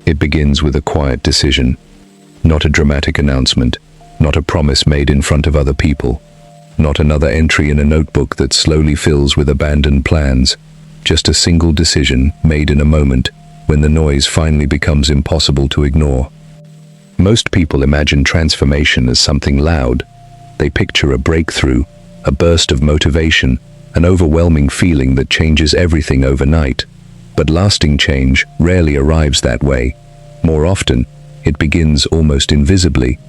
It begins with a quiet decision, not a dramatic announcement, not a promise made in front of other people, not another entry in a notebook that slowly fills with abandoned plans, just a single decision made in a moment when the noise finally becomes impossible to ignore. Most people imagine transformation as something loud. They picture a breakthrough, a burst of motivation, an overwhelming feeling that changes everything overnight. But lasting change rarely arrives that way. More often, it begins almost invisibly.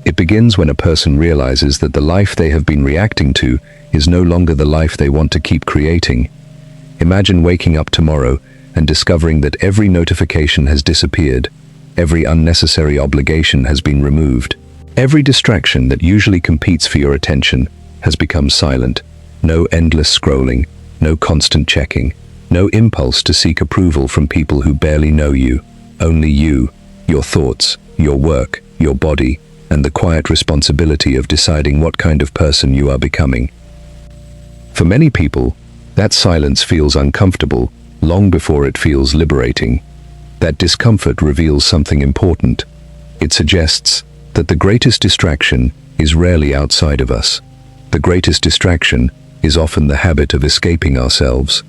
It begins when a person realizes that the life they have been reacting to is no longer the life they want to keep creating. Imagine waking up tomorrow and discovering that every notification has disappeared, every unnecessary obligation has been removed. Every distraction that usually competes for your attention has become silent. No endless scrolling, no constant checking, no impulse to seek approval from people who barely know you. Only you, your thoughts, your work, your body, and the quiet responsibility of deciding what kind of person you are becoming. For many people, that silence feels uncomfortable long before it feels liberating. That discomfort reveals something important. It suggests that the greatest distraction is rarely outside of us. The greatest distraction is often the habit of escaping ourselves.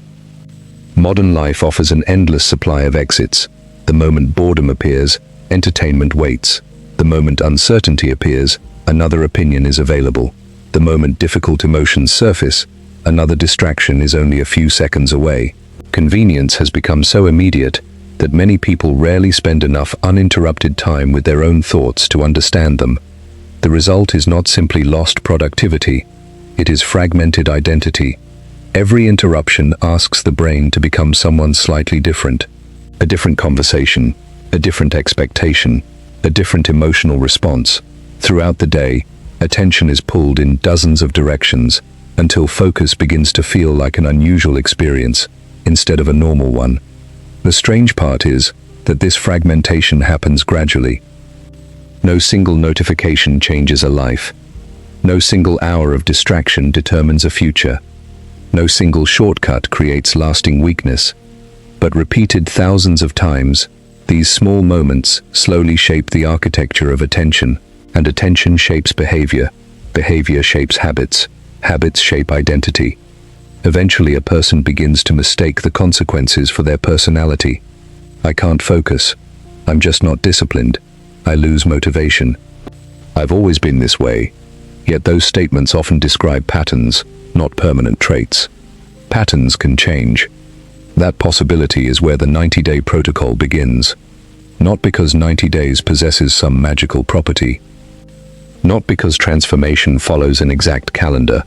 Modern life offers an endless supply of exits. The moment boredom appears, entertainment waits. The moment uncertainty appears, another opinion is available. The moment difficult emotions surface, another distraction is only a few seconds away. Convenience has become so immediate that many people rarely spend enough uninterrupted time with their own thoughts to understand them. The result is not simply lost productivity, it is fragmented identity. Every interruption asks the brain to become someone slightly different. A different conversation, a different expectation, a different emotional response. Throughout the day, attention is pulled in dozens of directions until focus begins to feel like an unusual experience instead of a normal one. The strange part is that this fragmentation happens gradually. No single notification changes a life. No single hour of distraction determines a future. No single shortcut creates lasting weakness. But repeated thousands of times, these small moments slowly shape the architecture of attention, and attention shapes behavior. Behavior shapes habits. Habits shape identity. Eventually, a person begins to mistake the consequences for their personality. I can't focus. I'm just not disciplined. I lose motivation. I've always been this way. Yet those statements often describe patterns, not permanent traits. Patterns can change. That possibility is where the 90-day protocol begins. Not because 90 days possesses some magical property. Not because transformation follows an exact calendar,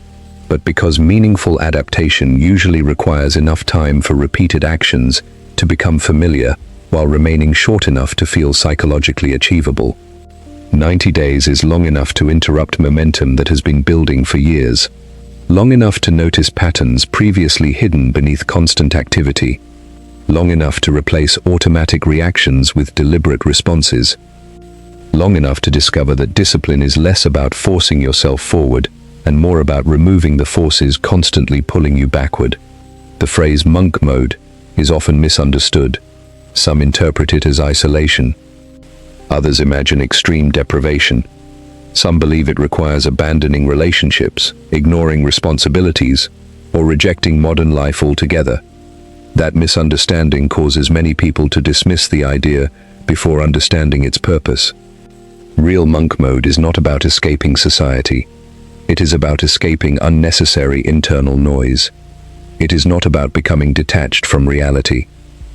but because meaningful adaptation usually requires enough time for repeated actions to become familiar while remaining short enough to feel psychologically achievable. 90 days is long enough to interrupt momentum that has been building for years. Long enough to notice patterns previously hidden beneath constant activity. Long enough to replace automatic reactions with deliberate responses. Long enough to discover that discipline is less about forcing yourself forward and more about removing the forces constantly pulling you backward. The phrase monk mode is often misunderstood. Some interpret it as isolation. Others imagine extreme deprivation. Some believe it requires abandoning relationships, ignoring responsibilities, or rejecting modern life altogether. That misunderstanding causes many people to dismiss the idea before understanding its purpose. Real monk mode is not about escaping society. It is about escaping unnecessary internal noise. It is not about becoming detached from reality.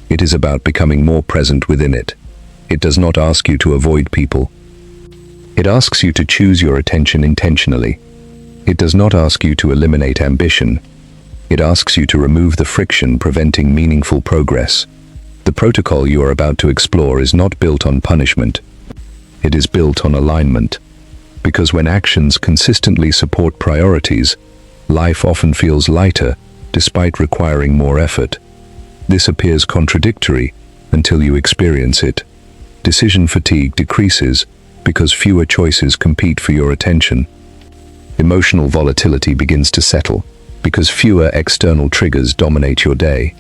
It is about becoming more present within it. It does not ask you to avoid people. It asks you to choose your attention intentionally. It does not ask you to eliminate ambition. It asks you to remove the friction preventing meaningful progress. The protocol you are about to explore is not built on punishment. It is built on alignment. Because when actions consistently support priorities, life often feels lighter despite requiring more effort. This appears contradictory until you experience it. Decision fatigue decreases because fewer choices compete for your attention. Emotional volatility begins to settle because fewer external triggers dominate your day.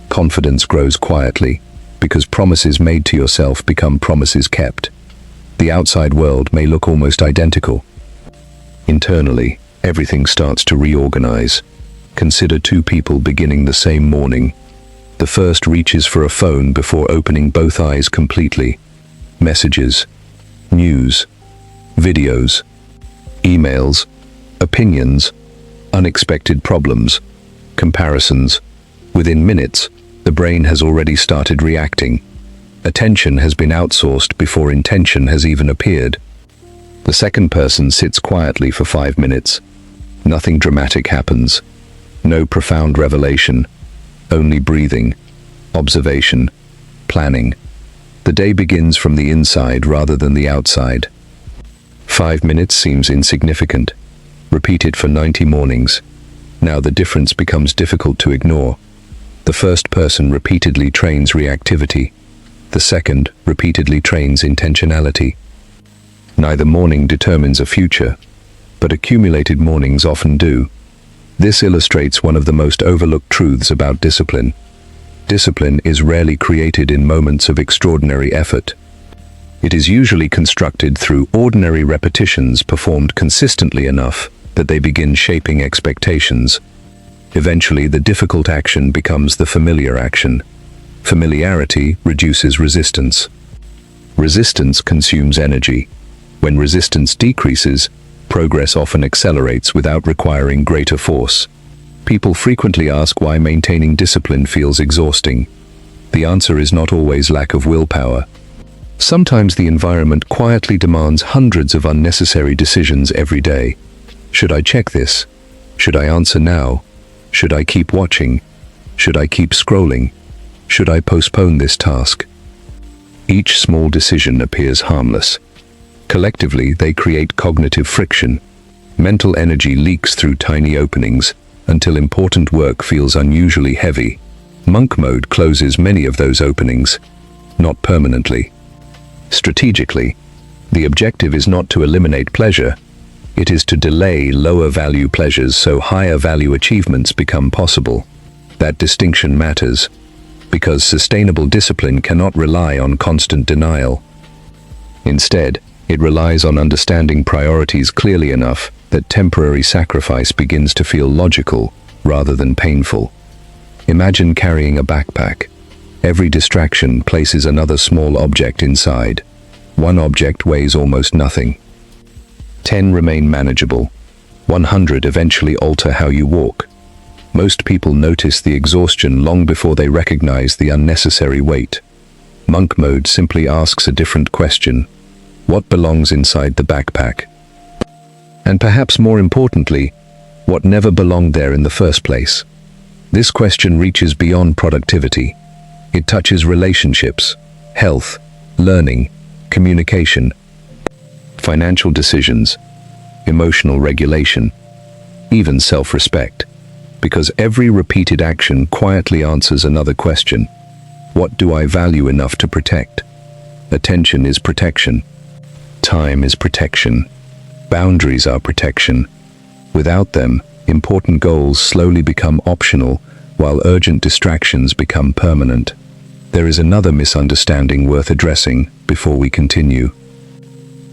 Confidence grows quietly because promises made to yourself become promises kept. The outside world may look almost identical. Internally, everything starts to reorganize. Consider two people beginning the same morning. The first reaches for a phone before opening both eyes completely. Messages, news, videos, emails, opinions, unexpected problems, comparisons. Within minutes, the brain has already started reacting. Attention has been outsourced before intention has even appeared. The second person sits quietly for 5 minutes. Nothing dramatic happens. No profound revelation. Only breathing, observation, planning. The day begins from the inside rather than the outside. 5 minutes seems insignificant. Repeat it for 90 mornings. Now the difference becomes difficult to ignore. The first person repeatedly trains reactivity. The second repeatedly trains intentionality. Neither morning determines a future, but accumulated mornings often do. This illustrates one of the most overlooked truths about discipline. Discipline is rarely created in moments of extraordinary effort. It is usually constructed through ordinary repetitions performed consistently enough that they begin shaping expectations. Eventually, the difficult action becomes the familiar action. Familiarity reduces resistance. Resistance consumes energy. When resistance decreases, progress often accelerates without requiring greater force. People frequently ask why maintaining discipline feels exhausting. The answer is not always lack of willpower. Sometimes the environment quietly demands hundreds of unnecessary decisions every day. Should I check this? Should I answer now? Should I keep watching? Should I keep scrolling? Should I postpone this task? Each small decision appears harmless. Collectively, they create cognitive friction. Mental energy leaks through tiny openings until important work feels unusually heavy. Monk mode closes many of those openings, not permanently. Strategically, the objective is not to eliminate pleasure. It is to delay lower-value pleasures so higher-value achievements become possible. That distinction matters, because sustainable discipline cannot rely on constant denial. Instead, it relies on understanding priorities clearly enough that temporary sacrifice begins to feel logical rather than painful. Imagine carrying a backpack. Every distraction places another small object inside. One object weighs almost nothing. 10 remain manageable. 100 eventually alter how you walk. Most people notice the exhaustion long before they recognize the unnecessary weight. Monk mode simply asks a different question. What belongs inside the backpack? And perhaps more importantly, what never belonged there in the first place? This question reaches beyond productivity. It touches relationships, health, learning, communication, financial decisions, emotional regulation, even self-respect. Because every repeated action quietly answers another question. What do I value enough to protect? Attention is protection. Time is protection. Boundaries are protection. Without them, important goals slowly become optional, while urgent distractions become permanent. There is another misunderstanding worth addressing before we continue.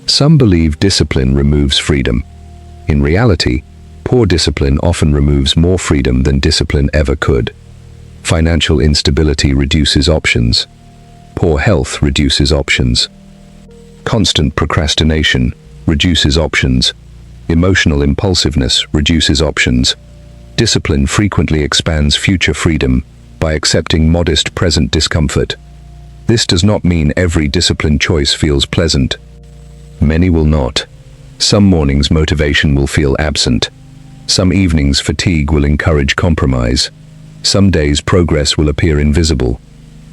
Some believe discipline removes freedom. In reality, poor discipline often removes more freedom than discipline ever could. Financial instability reduces options. Poor health reduces options. Constant procrastination reduces options. Emotional impulsiveness reduces options. Discipline frequently expands future freedom by accepting modest present discomfort. This does not mean every disciplined choice feels pleasant. Many will not. Some mornings motivation will feel absent. Some evenings fatigue will encourage compromise. Some days progress will appear invisible.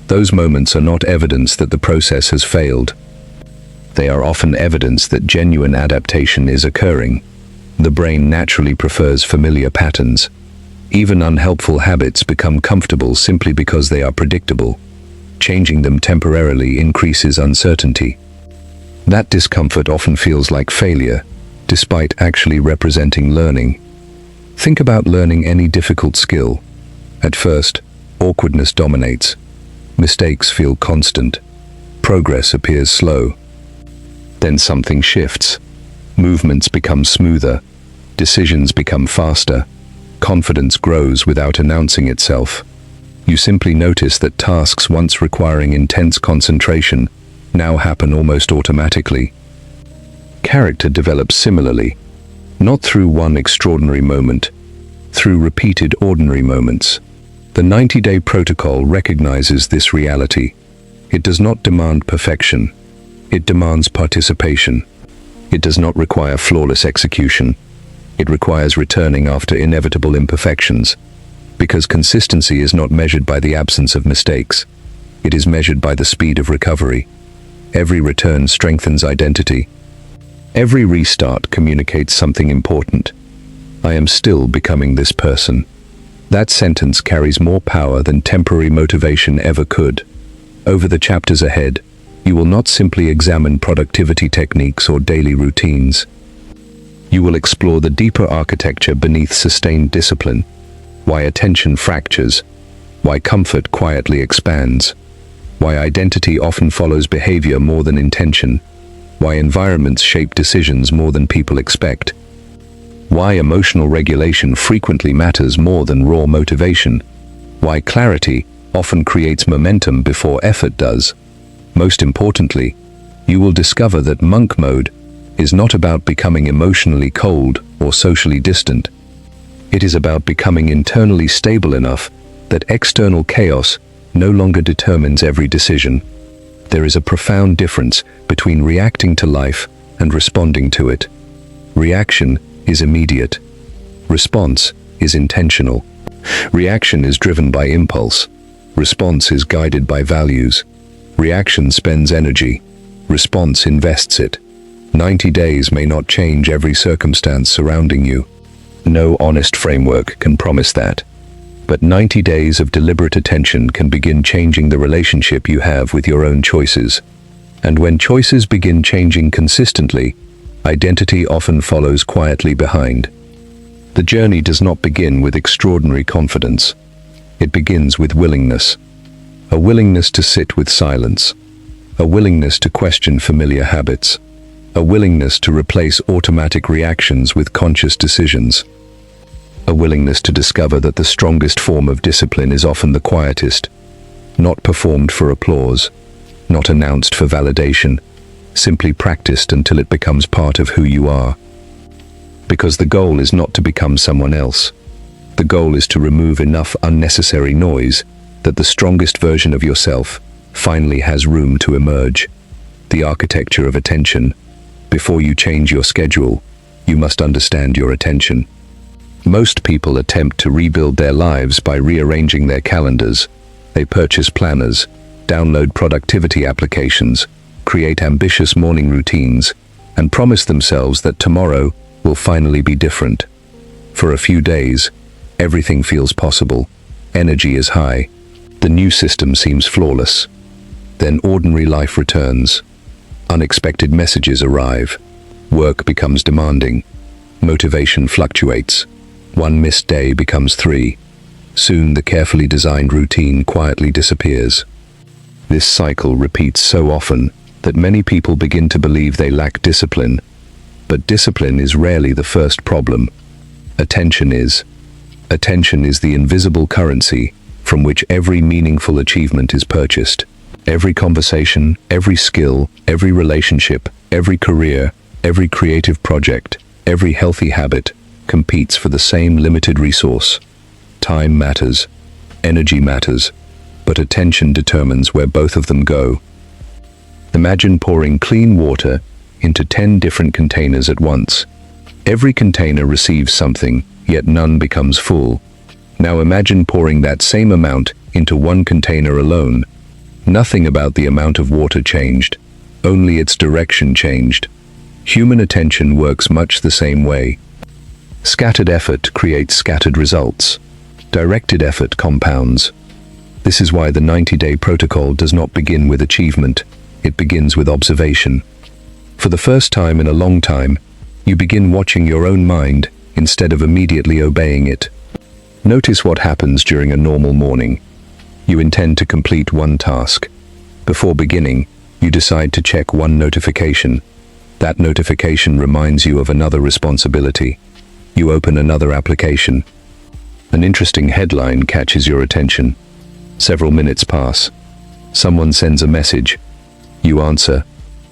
Those moments are not evidence that the process has failed. They are often evidence that genuine adaptation is occurring. The brain naturally prefers familiar patterns. Even unhelpful habits become comfortable simply because they are predictable. Changing them temporarily increases uncertainty. That discomfort often feels like failure, despite actually representing learning. Think about learning any difficult skill. At first, awkwardness dominates. Mistakes feel constant. Progress appears slow. Then something shifts. Movements become smoother. Decisions become faster. Confidence grows without announcing itself. You simply notice that tasks once requiring intense concentration now happen almost automatically. Character develops similarly, not through one extraordinary moment, through repeated ordinary moments. The 90-day protocol recognizes this reality. It does not demand perfection. It demands participation. It does not require flawless execution. It requires returning after inevitable imperfections, because consistency is not measured by the absence of mistakes. It is measured by the speed of recovery. Every return strengthens identity. Every restart communicates something important. I am still becoming this person. That sentence carries more power than temporary motivation ever could. Over the chapters ahead, you will not simply examine productivity techniques or daily routines. You will explore the deeper architecture beneath sustained discipline, why attention fractures, why comfort quietly expands, why identity often follows behavior more than intention, why environments shape decisions more than people expect, why emotional regulation frequently matters more than raw motivation, why clarity often creates momentum before effort does. Most importantly, you will discover that monk mode is not about becoming emotionally cold or socially distant. It is about becoming internally stable enough that external chaos no longer determines every decision. There is a profound difference between reacting to life and responding to it. Reaction is immediate. Response is intentional. Reaction is driven by impulse. Response is guided by values. Reaction spends energy. Response invests it. 90 days may not change every circumstance surrounding you. No honest framework can promise that. But 90 days of deliberate attention can begin changing the relationship you have with your own choices. And when choices begin changing consistently, identity often follows quietly behind. The journey does not begin with extraordinary confidence. It begins with willingness. A willingness to sit with silence. A willingness to question familiar habits. A willingness to replace automatic reactions with conscious decisions. A willingness to discover that the strongest form of discipline is often the quietest, not performed for applause, not announced for validation, simply practiced until it becomes part of who you are. Because the goal is not to become someone else. The goal is to remove enough unnecessary noise that the strongest version of yourself finally has room to emerge. The architecture of attention. Before you change your schedule, you must understand your attention. Most people attempt to rebuild their lives by rearranging their calendars. They purchase planners, download productivity applications, create ambitious morning routines, and promise themselves that tomorrow will finally be different. For a few days, everything feels possible. Energy is high. The new system seems flawless. Then ordinary life returns. Unexpected messages arrive. Work becomes demanding. Motivation fluctuates. One missed day becomes 3. Soon the carefully designed routine quietly disappears. This cycle repeats so often that many people begin to believe they lack discipline. But discipline is rarely the first problem. Attention is. Attention is the invisible currency from which every meaningful achievement is purchased. Every conversation, every skill, every relationship, every career, every creative project, every healthy habit competes for the same limited resource. Time matters, energy matters, but attention determines where both of them go. Imagine pouring clean water into 10 different containers at once. Every container receives something, yet none becomes full. Now imagine pouring that same amount into one container alone. Nothing about the amount of water changed, only its direction changed. Human attention works much the same way. Scattered effort creates scattered results. Directed effort compounds. This is why the 90-day protocol does not begin with achievement. It begins with observation. For the first time in a long time, you begin watching your own mind instead of immediately obeying it. Notice what happens during a normal morning. You intend to complete one task. Before beginning, you decide to check one notification. That notification reminds you of another responsibility. You open another application. An interesting headline catches your attention. Several minutes pass. Someone sends a message. You answer.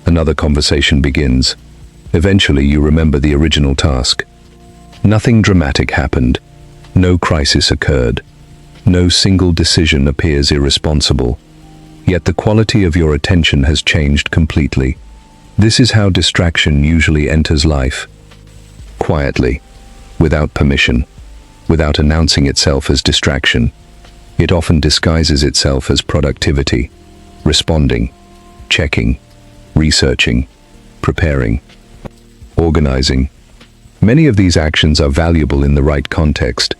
Another conversation begins. Eventually, you remember the original task. Nothing dramatic happened. No crisis occurred. No single decision appears irresponsible. Yet the quality of your attention has changed completely. This is how distraction usually enters life. Quietly, without permission, without announcing itself as distraction. It often disguises itself as productivity, responding, checking, researching, preparing, organizing. Many of these actions are valuable in the right context.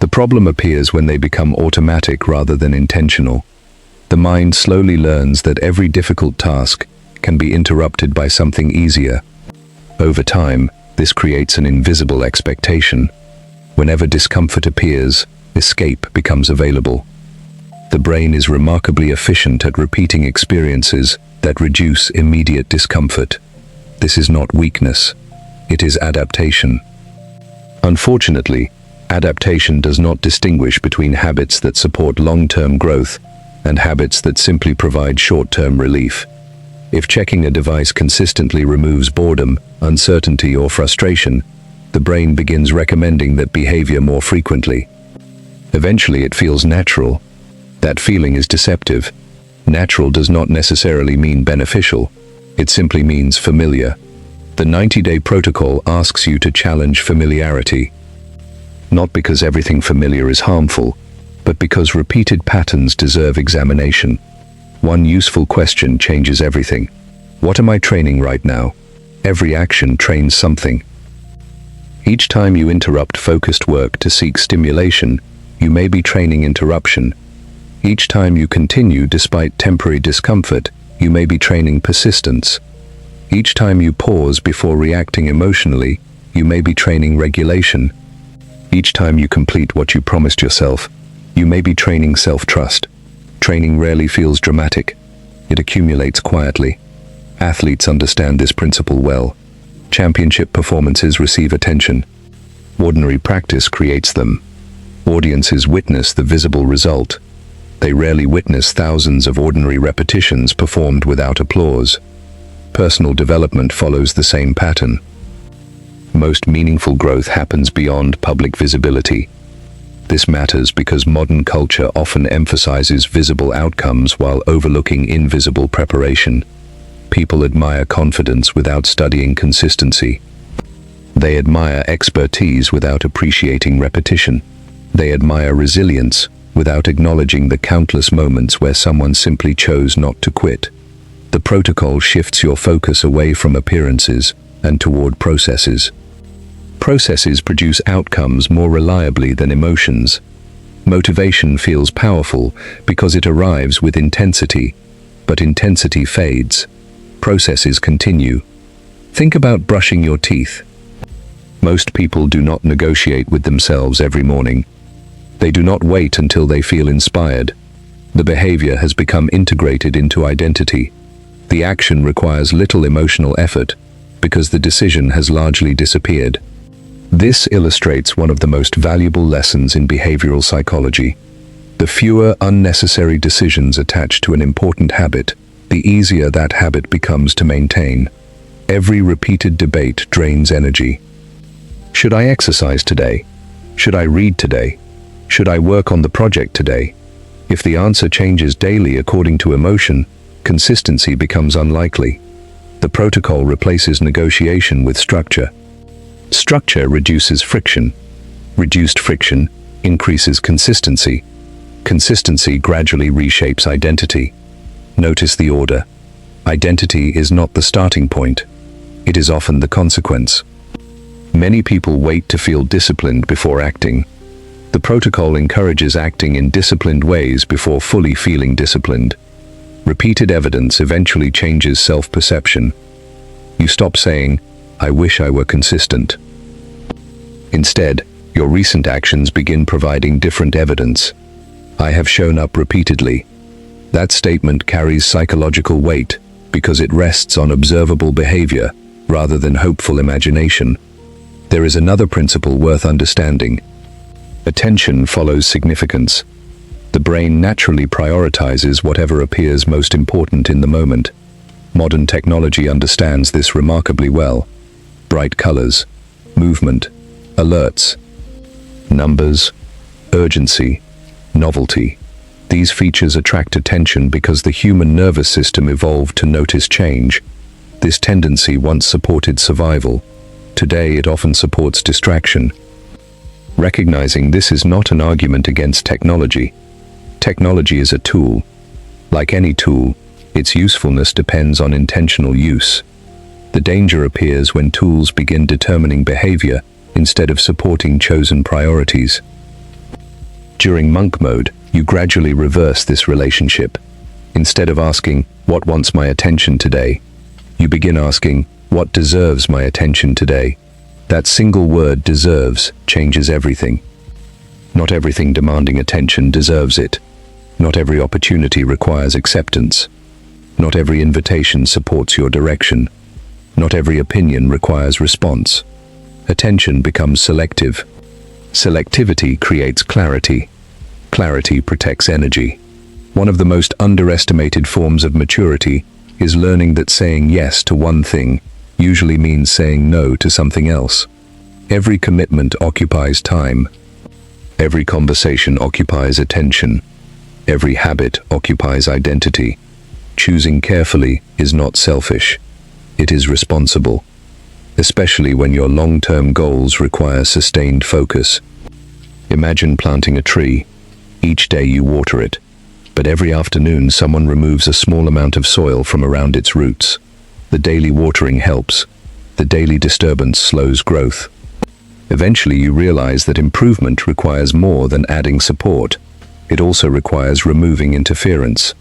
The problem appears when they become automatic rather than intentional. The mind slowly learns that every difficult task can be interrupted by something easier. Over time, this creates an invisible expectation. Whenever discomfort appears, escape becomes available. The brain is remarkably efficient at repeating experiences that reduce immediate discomfort. This is not weakness, it is adaptation. Unfortunately, adaptation does not distinguish between habits that support long-term growth and habits that simply provide short-term relief. If checking a device consistently removes boredom, uncertainty, or frustration, the brain begins recommending that behavior more frequently. Eventually, it feels natural. That feeling is deceptive. Natural does not necessarily mean beneficial. It simply means familiar. The 90-day protocol asks you to challenge familiarity. Not because everything familiar is harmful, but because repeated patterns deserve examination. One useful question changes everything. What am I training right now? Every action trains something. Each time you interrupt focused work to seek stimulation, you may be training interruption. Each time you continue despite temporary discomfort, you may be training persistence. Each time you pause before reacting emotionally, you may be training regulation. Each time you complete what you promised yourself, you may be training self-trust. Training rarely feels dramatic. It accumulates quietly. Athletes understand this principle well. Championship performances receive attention. Ordinary practice creates them. Audiences witness the visible result. They rarely witness thousands of ordinary repetitions performed without applause. Personal development follows the same pattern. Most meaningful growth happens beyond public visibility. This matters because modern culture often emphasizes visible outcomes while overlooking invisible preparation. People admire confidence without studying consistency. They admire expertise without appreciating repetition. They admire resilience without acknowledging the countless moments where someone simply chose not to quit. The protocol shifts your focus away from appearances and toward processes. Processes produce outcomes more reliably than emotions. Motivation feels powerful because it arrives with intensity, but intensity fades. Processes continue. Think about brushing your teeth. Most people do not negotiate with themselves every morning. They do not wait until they feel inspired. The behavior has become integrated into identity. The action requires little emotional effort because the decision has largely disappeared. This illustrates one of the most valuable lessons in behavioral psychology. The fewer unnecessary decisions attached to an important habit, the easier that habit becomes to maintain. Every repeated debate drains energy. Should I exercise today? Should I read today? Should I work on the project today? If the answer changes daily according to emotion, consistency becomes unlikely. The protocol replaces negotiation with structure. Structure reduces friction. Reduced friction increases consistency. Consistency gradually reshapes identity. Notice the order. Identity is not the starting point. It is often the consequence. Many people wait to feel disciplined before acting. The protocol encourages acting in disciplined ways before fully feeling disciplined. Repeated evidence eventually changes self-perception. You stop saying, "I wish I were consistent." Instead, your recent actions begin providing different evidence. I have shown up repeatedly. That statement carries psychological weight because it rests on observable behavior rather than hopeful imagination. There is another principle worth understanding. Attention follows significance. The brain naturally prioritizes whatever appears most important in the moment. Modern technology understands this remarkably well. Bright colors, movement, alerts, numbers, urgency, novelty. These features attract attention because the human nervous system evolved to notice change. This tendency once supported survival. Today it often supports distraction. Recognizing this is not an argument against technology. Technology is a tool. Like any tool, its usefulness depends on intentional use. The danger appears when tools begin determining behavior instead of supporting chosen priorities. During monk mode, you gradually reverse this relationship. Instead of asking, "What wants my attention today?" you begin asking, "What deserves my attention today?" That single word, deserves, changes everything. Not everything demanding attention deserves it. Not every opportunity requires acceptance. Not every invitation supports your direction. Not every opinion requires response. Attention becomes selective. Selectivity creates clarity. Clarity protects energy. One of the most underestimated forms of maturity is learning that saying yes to one thing usually means saying no to something else. Every commitment occupies time. Every conversation occupies attention. Every habit occupies identity. Choosing carefully is not selfish. It is responsible, especially when your long-term goals require sustained focus. Imagine planting a tree. Each day you water it, but every afternoon someone removes a small amount of soil from around its roots. The daily watering helps. The daily disturbance slows growth. Eventually you realize that improvement requires more than adding support. It also requires removing interference.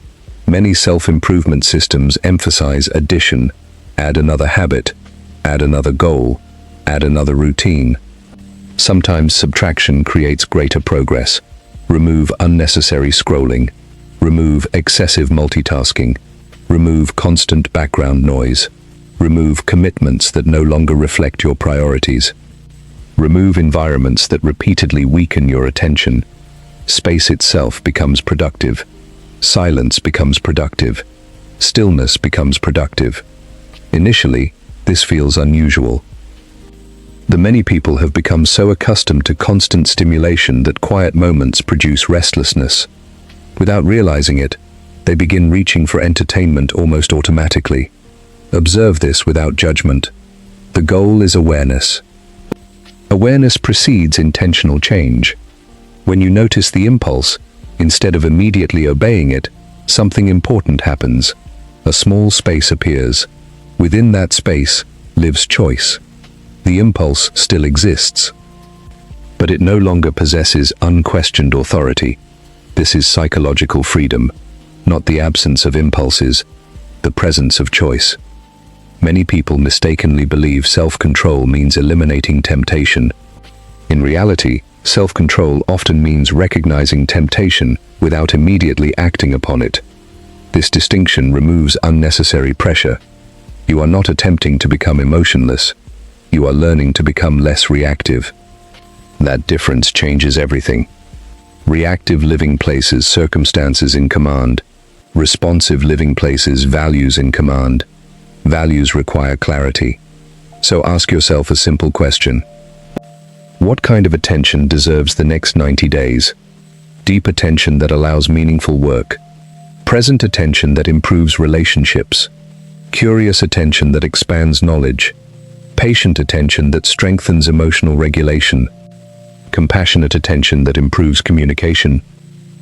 Many self-improvement systems emphasize addition. Add another habit, add another goal, add another routine. Sometimes subtraction creates greater progress. Remove unnecessary scrolling. Remove excessive multitasking. Remove constant background noise. Remove commitments that no longer reflect your priorities. Remove environments that repeatedly weaken your attention. Space itself becomes productive. Silence becomes productive. Stillness becomes productive. Initially, this feels unusual. The many people have become so accustomed to constant stimulation that quiet moments produce restlessness. Without realizing it, they begin reaching for entertainment almost automatically. Observe this without judgment. The goal is awareness. Awareness precedes intentional change. When you notice the impulse, instead of immediately obeying it, something important happens. A small space appears. Within that space lives choice. The impulse still exists, but it no longer possesses unquestioned authority. This is psychological freedom, not the absence of impulses, the presence of choice. Many people mistakenly believe self-control means eliminating temptation. In reality, self-control often means recognizing temptation without immediately acting upon it. This distinction removes unnecessary pressure. You are not attempting to become emotionless. You are learning to become less reactive. That difference changes everything. Reactive living places circumstances in command. Responsive living places values in command. Values require clarity. So ask yourself a simple question. What kind of attention deserves the next 90 days? Deep attention that allows meaningful work. Present attention that improves relationships. Curious attention that expands knowledge. Patient attention that strengthens emotional regulation. Compassionate attention that improves communication.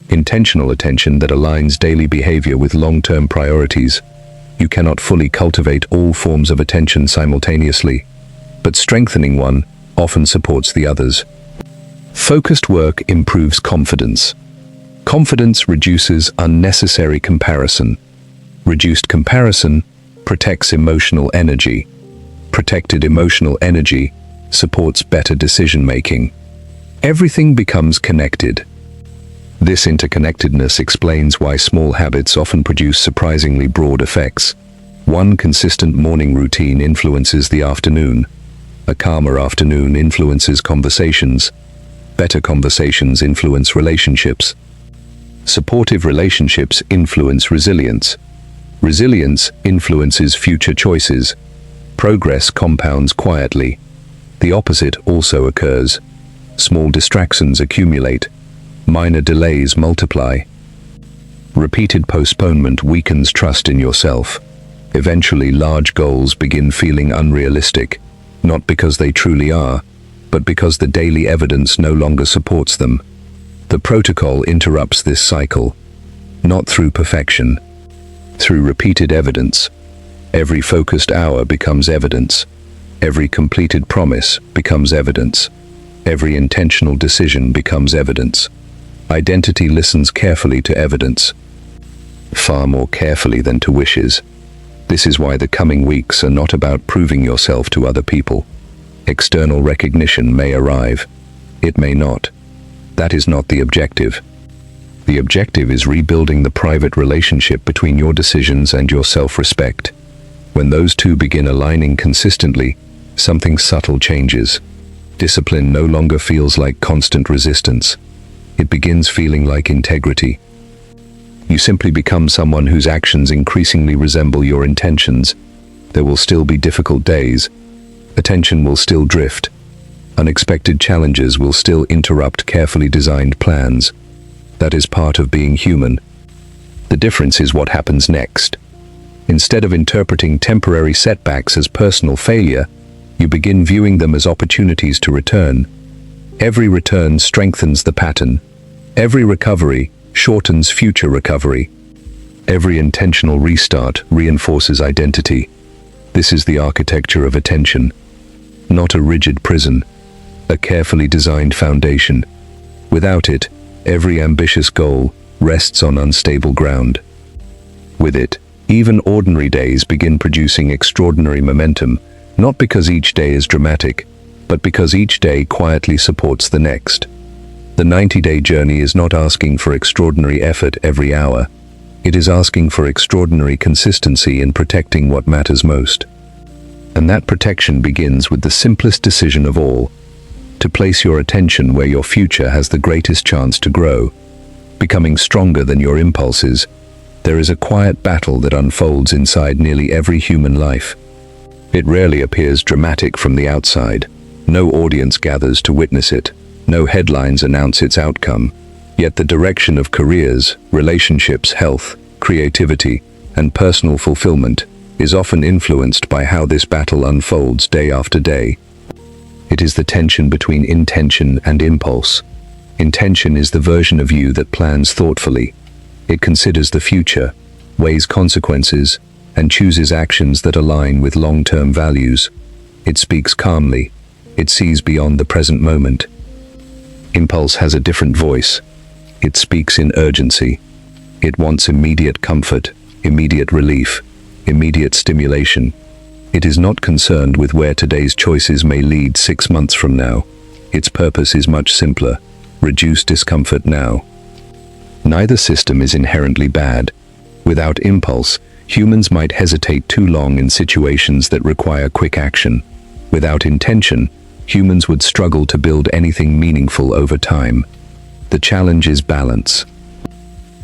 Intentional attention that aligns daily behavior with long-term priorities. You cannot fully cultivate all forms of attention simultaneously, but strengthening one often supports the others. Focused work improves confidence. Confidence reduces unnecessary comparison. Reduced comparison protects emotional energy. Protected emotional energy supports better decision-making. Everything becomes connected. This interconnectedness explains why small habits often produce surprisingly broad effects. One consistent morning routine influences the afternoon. A calmer afternoon influences conversations. Better conversations influence relationships. Supportive relationships influence resilience. Resilience influences future choices. Progress compounds quietly. The opposite also occurs. Small distractions accumulate. Minor delays multiply. Repeated postponement weakens trust in yourself. Eventually, large goals begin feeling unrealistic, not because they truly are, but because the daily evidence no longer supports them. The protocol interrupts this cycle, not through perfection, through repeated evidence. Every focused hour becomes evidence. Every completed promise becomes evidence. Every intentional decision becomes evidence. Identity listens carefully to evidence, far more carefully than to wishes. This is why the coming weeks are not about proving yourself to other people. External recognition may arrive. It may not. That is not the objective. The objective is rebuilding the private relationship between your decisions and your self-respect. When those two begin aligning consistently, something subtle changes. Discipline no longer feels like constant resistance. It begins feeling like integrity. You simply become someone whose actions increasingly resemble your intentions. There will still be difficult days. Attention will still drift. Unexpected challenges will still interrupt carefully designed plans. That is part of being human. The difference is what happens next. Instead of interpreting temporary setbacks as personal failure, you begin viewing them as opportunities to return. Every return strengthens the pattern. Every recovery shortens future recovery. Every intentional restart reinforces identity. This is the architecture of attention. Not a rigid prison, a carefully designed foundation. Without it, every ambitious goal rests on unstable ground. With it, even ordinary days begin producing extraordinary momentum, not because each day is dramatic, but because each day quietly supports the next. The 90-day journey is not asking for extraordinary effort every hour. It is asking for extraordinary consistency in protecting what matters most. And that protection begins with the simplest decision of all, to place your attention where your future has the greatest chance to grow. Becoming stronger than your impulses, there is a quiet battle that unfolds inside nearly every human life. It rarely appears dramatic from the outside. No audience gathers to witness it. No headlines announce its outcome. Yet the direction of careers, relationships, health, creativity, and personal fulfillment is often influenced by how this battle unfolds day after day. It is the tension between intention and impulse. Intention is the version of you that plans thoughtfully. It considers the future, weighs consequences, and chooses actions that align with long-term values. It speaks calmly. It sees beyond the present moment. Impulse has a different voice. It speaks in urgency. It wants immediate comfort, immediate relief, immediate stimulation. It is not concerned with where today's choices may lead 6 months from now. Its purpose is much simpler. Reduce discomfort now. Neither system is inherently bad. Without impulse, humans might hesitate too long in situations that require quick action. Without intention, humans would struggle to build anything meaningful over time. The challenge is balance.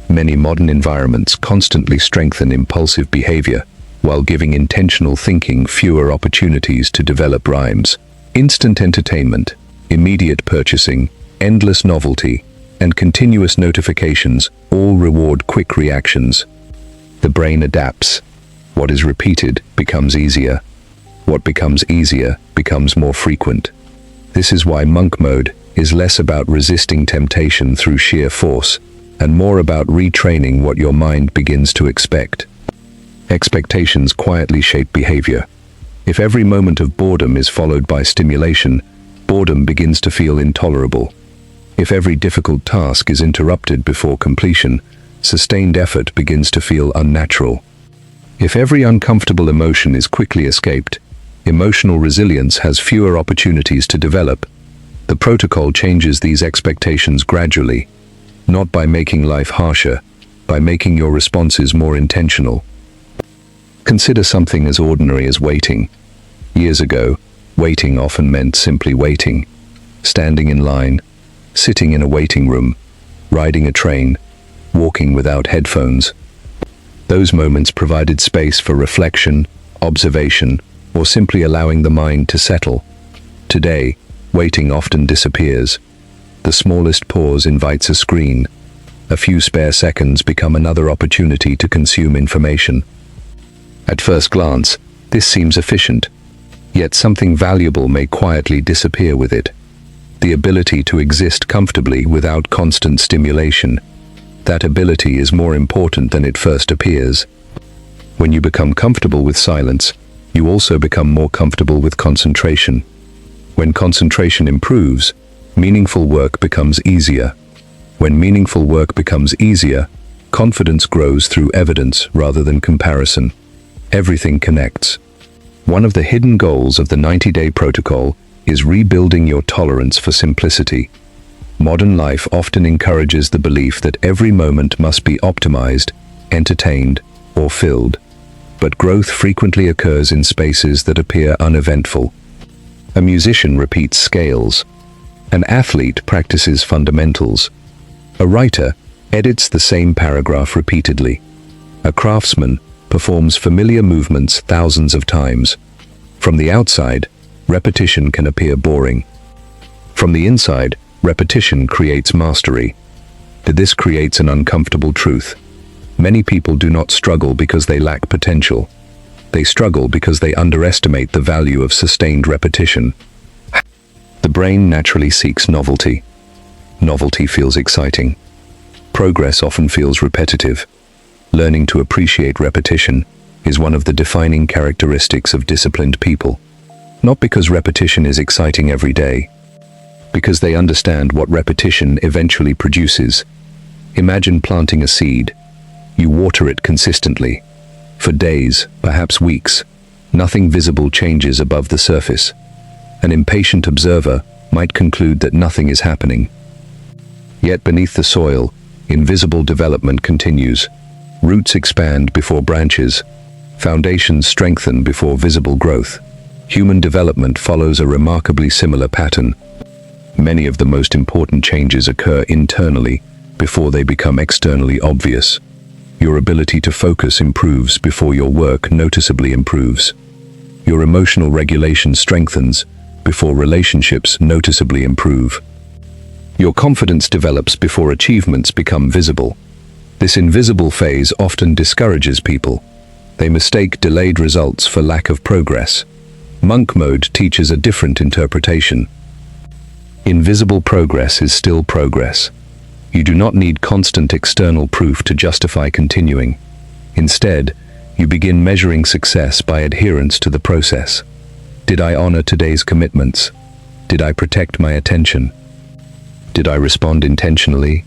Many modern environments constantly strengthen impulsive behavior, while giving intentional thinking fewer opportunities to develop rhymes. Instant entertainment, immediate purchasing, endless novelty, and continuous notifications all reward quick reactions. The brain adapts. What is repeated becomes easier. What becomes easier becomes more frequent. This is why monk mode is less about resisting temptation through sheer force, and more about retraining what your mind begins to expect. Expectations quietly shape behavior. If every moment of boredom is followed by stimulation, boredom begins to feel intolerable. If every difficult task is interrupted before completion, sustained effort begins to feel unnatural. If every uncomfortable emotion is quickly escaped, emotional resilience has fewer opportunities to develop. The protocol changes these expectations gradually. not by making life harsher, by making your responses more intentional. Consider something as ordinary as waiting. Years ago, waiting often meant simply waiting, standing in line, sitting in a waiting room, riding a train, walking without headphones. Those moments provided space for reflection, observation, or simply allowing the mind to settle. Today, waiting often disappears. The smallest pause invites a screen. A few spare seconds become another opportunity to consume information. At first glance, this seems efficient, yet something valuable may quietly disappear with it. The ability to exist comfortably without constant stimulation. That ability is more important than it first appears. When you become comfortable with silence, you also become more comfortable with concentration. When concentration improves, meaningful work becomes easier. When meaningful work becomes easier, confidence grows through evidence rather than comparison. Everything connects. One of the hidden goals of the 90-day protocol is rebuilding your tolerance for simplicity. Modern life often encourages the belief that every moment must be optimized, entertained, or filled. But growth frequently occurs in spaces that appear uneventful. A musician repeats scales. An athlete practices fundamentals. A writer edits the same paragraph repeatedly. A craftsman performs familiar movements thousands of times. From the outside, repetition can appear boring. From the inside, repetition creates mastery. This creates an uncomfortable truth. Many people do not struggle because they lack potential. They struggle because they underestimate the value of sustained repetition. The brain naturally seeks novelty. Novelty feels exciting. Progress often feels repetitive. Learning to appreciate repetition is one of the defining characteristics of disciplined people. Not because repetition is exciting every day, because they understand what repetition eventually produces. Imagine planting a seed. You water it consistently. For days, perhaps weeks, nothing visible changes above the surface. An impatient observer might conclude that nothing is happening. Yet beneath the soil, invisible development continues. Roots expand before branches. Foundations strengthen before visible growth. Human development follows a remarkably similar pattern. Many of the most important changes occur internally before they become externally obvious. Your ability to focus improves before your work noticeably improves. Your emotional regulation strengthens before relationships noticeably improve. Your confidence develops before achievements become visible. This invisible phase often discourages people. They mistake delayed results for lack of progress. Monk mode teaches a different interpretation. Invisible progress is still progress. You do not need constant external proof to justify continuing. Instead, you begin measuring success by adherence to the process. Did I honor today's commitments? Did I protect my attention? Did I respond intentionally?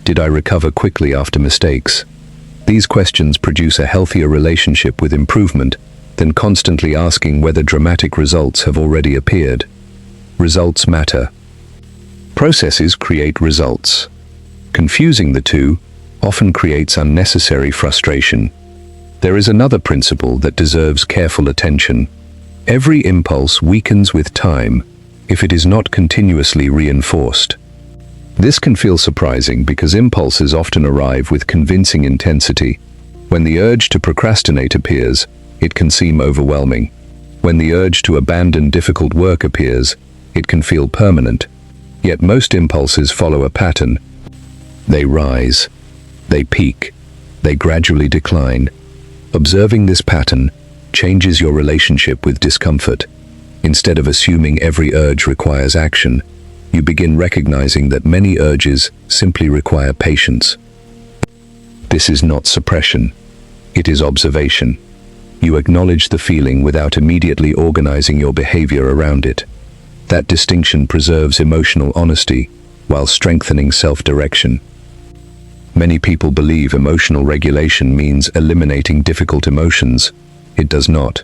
Did I recover quickly after mistakes? These questions produce a healthier relationship with improvement than constantly asking whether dramatic results have already appeared. Results matter. Processes create results. Confusing the two often creates unnecessary frustration. There is another principle that deserves careful attention. Every impulse weakens with time if it is not continuously reinforced. This can feel surprising because impulses often arrive with convincing intensity. When the urge to procrastinate appears, it can seem overwhelming. When the urge to abandon difficult work appears, it can feel permanent. Yet most impulses follow a pattern. They rise, they peak, they gradually decline. Observing this pattern changes your relationship with discomfort. Instead of assuming every urge requires action, you begin recognizing that many urges simply require patience. This is not suppression. It is observation. You acknowledge the feeling without immediately organizing your behavior around it. That distinction preserves emotional honesty while strengthening self-direction. Many people believe emotional regulation means eliminating difficult emotions. It does not.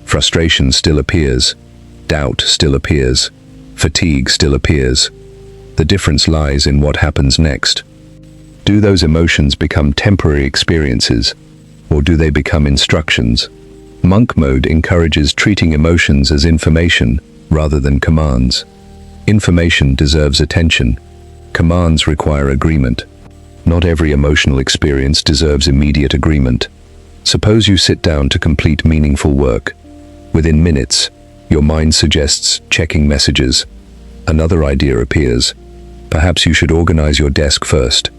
Frustration still appears. Doubt still appears. Fatigue still appears. The difference lies in what happens next. Do those emotions become temporary experiences, or do they become instructions? Monk mode encourages treating emotions as information rather than commands. Information deserves attention. Commands require agreement. Not every emotional experience deserves immediate agreement. Suppose you sit down to complete meaningful work. Within minutes, your mind suggests checking messages. Another idea appears. Perhaps you should organize your desk first.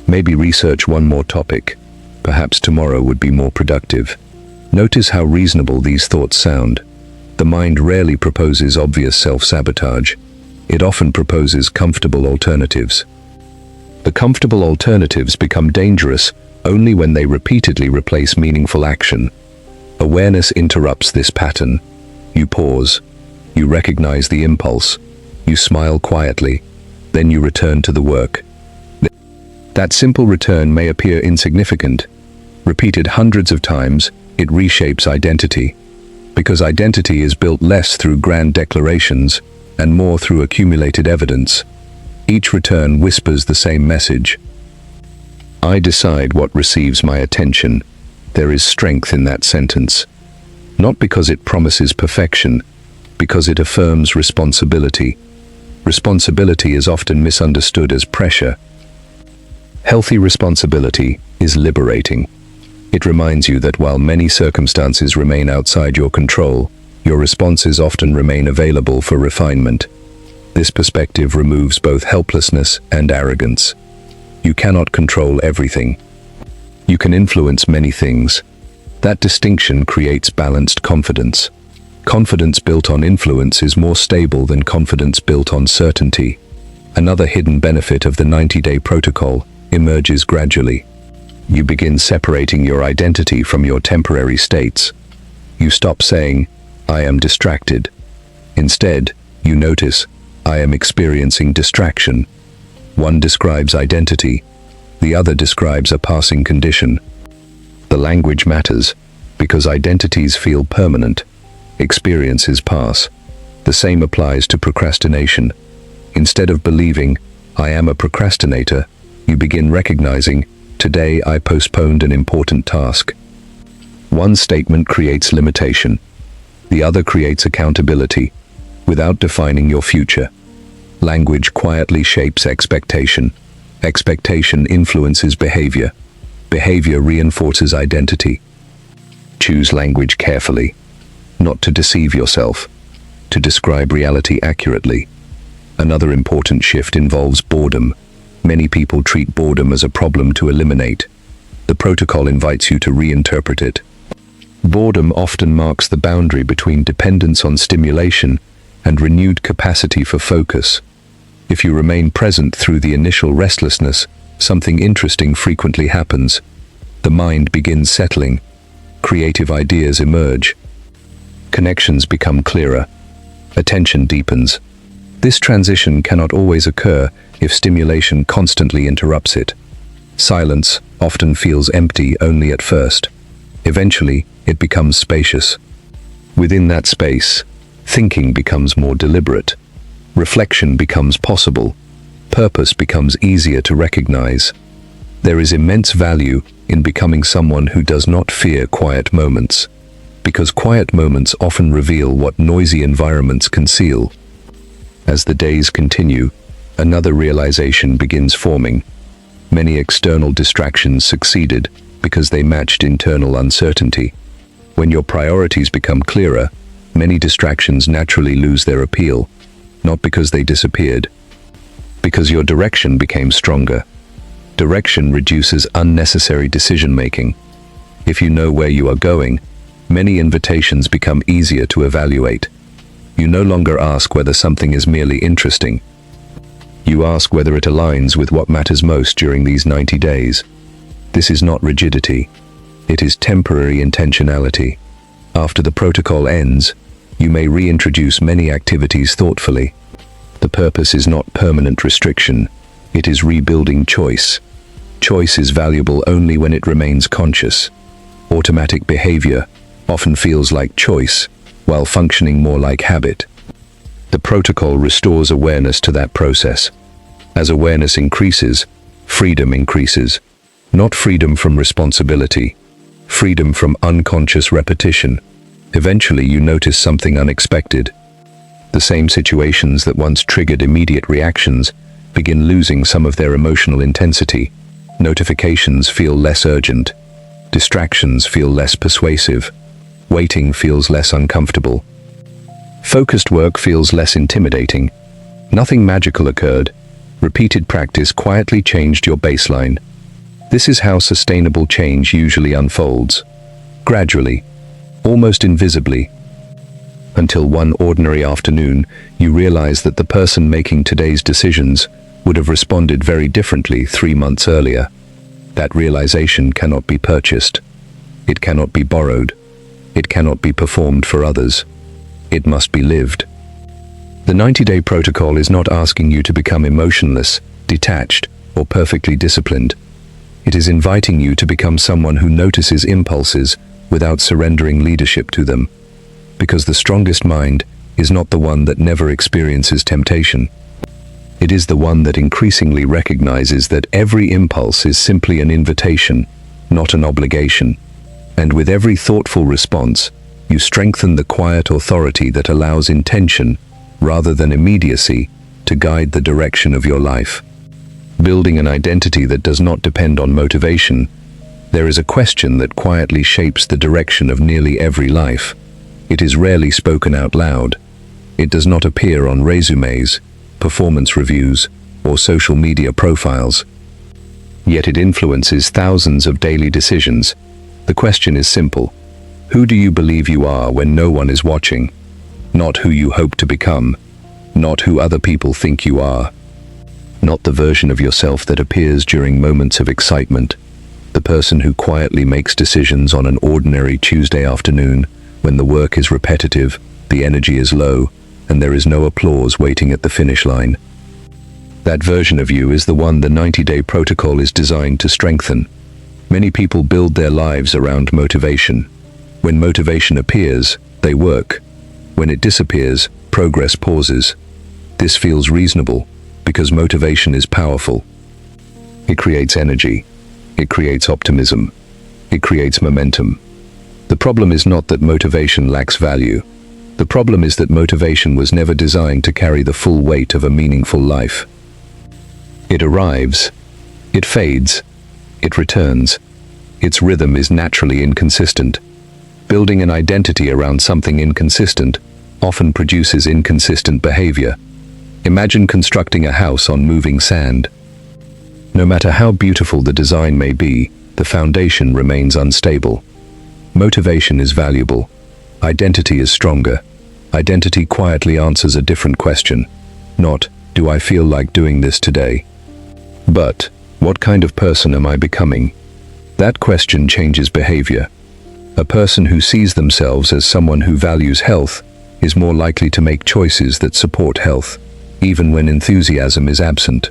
Maybe research one more topic. Perhaps tomorrow would be more productive. Notice how reasonable these thoughts sound. The mind rarely proposes obvious self-sabotage. It often proposes comfortable alternatives. The comfortable alternatives become dangerous only when they repeatedly replace meaningful action. Awareness interrupts this pattern. You pause. You recognize the impulse. You smile quietly. Then you return to the work. That simple return may appear insignificant. Repeated hundreds of times, it reshapes identity. Because identity is built less through grand declarations and more through accumulated evidence. Each return whispers the same message. I decide what receives my attention. There is strength in that sentence. Not because it promises perfection, because it affirms responsibility. Responsibility is often misunderstood as pressure. Healthy responsibility is liberating. It reminds you that while many circumstances remain outside your control, your responses often remain available for refinement. This perspective removes both helplessness and arrogance. You cannot control everything. You can influence many things. That distinction creates balanced confidence. Confidence built on influence is more stable than confidence built on certainty. Another hidden benefit of the 90-day protocol emerges gradually. You begin separating your identity from your temporary states. You stop saying, I am distracted. Instead, you notice, I am experiencing distraction. One describes identity, the other describes a passing condition. The language matters, because identities feel permanent. Experiences pass. The same applies to procrastination. Instead of believing, I am a procrastinator, you begin recognizing, today I postponed an important task. One statement creates limitation. The other creates accountability, without defining your future. Language quietly shapes expectation. Expectation influences behavior. Behavior reinforces identity. Choose language carefully, not to deceive yourself, to describe reality accurately. Another important shift involves boredom. Many people treat boredom as a problem to eliminate. The protocol invites you to reinterpret it. Boredom often marks the boundary between dependence on stimulation and renewed capacity for focus. If you remain present through the initial restlessness, something interesting frequently happens. The mind begins settling. Creative ideas emerge. Connections become clearer. Attention deepens. This transition cannot always occur if stimulation constantly interrupts it. Silence often feels empty only at first. Eventually, it becomes spacious. Within that space, thinking becomes more deliberate. Reflection becomes possible. Purpose becomes easier to recognize. There is immense value in becoming someone who does not fear quiet moments, because quiet moments often reveal what noisy environments conceal. As the days continue, another realization begins forming. Many external distractions succeeded because they matched internal uncertainty. When your priorities become clearer, many distractions naturally lose their appeal, not because they disappeared, because your direction became stronger. Direction reduces unnecessary decision-making. If you know where you are going, many invitations become easier to evaluate. You no longer ask whether something is merely interesting. You ask whether it aligns with what matters most during these 90 days. This is not rigidity. It is temporary intentionality. After the protocol ends, you may reintroduce many activities thoughtfully. The purpose is not permanent restriction. It is rebuilding choice. Choice is valuable only when it remains conscious. Automatic behavior often feels like choice, while functioning more like habit. The protocol restores awareness to that process. As awareness increases, freedom increases. Not freedom from responsibility, freedom from unconscious repetition. Eventually you notice something unexpected. The same situations that once triggered immediate reactions begin losing some of their emotional intensity. Notifications feel less urgent. Distractions feel less persuasive. Waiting feels less uncomfortable. Focused work feels less intimidating. Nothing magical occurred. Repeated practice quietly changed your baseline. This is how sustainable change usually unfolds. Gradually, almost invisibly, until one ordinary afternoon, you realize that the person making today's decisions would have responded very differently 3 months earlier. That realization cannot be purchased. It cannot be borrowed. It cannot be performed for others. It must be lived. The 90-day protocol is not asking you to become emotionless, detached, or perfectly disciplined. It is inviting you to become someone who notices impulses without surrendering leadership to them. Because the strongest mind is not the one that never experiences temptation. It is the one that increasingly recognizes that every impulse is simply an invitation, not an obligation. And with every thoughtful response, you strengthen the quiet authority that allows intention, rather than immediacy, to guide the direction of your life. Building an identity that does not depend on motivation, there is a question that quietly shapes the direction of nearly every life. It is rarely spoken out loud. It does not appear on resumes, performance reviews, or social media profiles. Yet it influences thousands of daily decisions. The question is simple. Who do you believe you are when no one is watching? Not who you hope to become. Not who other people think you are. Not the version of yourself that appears during moments of excitement. The person who quietly makes decisions on an ordinary Tuesday afternoon, when the work is repetitive, the energy is low, and there is no applause waiting at the finish line. That version of you is the one the 90-day protocol is designed to strengthen. Many people build their lives around motivation. When motivation appears, they work. When it disappears, progress pauses. This feels reasonable, because motivation is powerful. It creates energy. It creates optimism. It creates momentum. The problem is not that motivation lacks value. The problem is that motivation was never designed to carry the full weight of a meaningful life. It arrives. It fades. It returns. Its rhythm is naturally inconsistent. Building an identity around something inconsistent often produces inconsistent behavior. Imagine constructing a house on moving sand. No matter how beautiful the design may be, the foundation remains unstable. Motivation is valuable. Identity is stronger. Identity quietly answers a different question. Not, do I feel like doing this today? But, what kind of person am I becoming? That question changes behavior. A person who sees themselves as someone who values health is more likely to make choices that support health, even when enthusiasm is absent.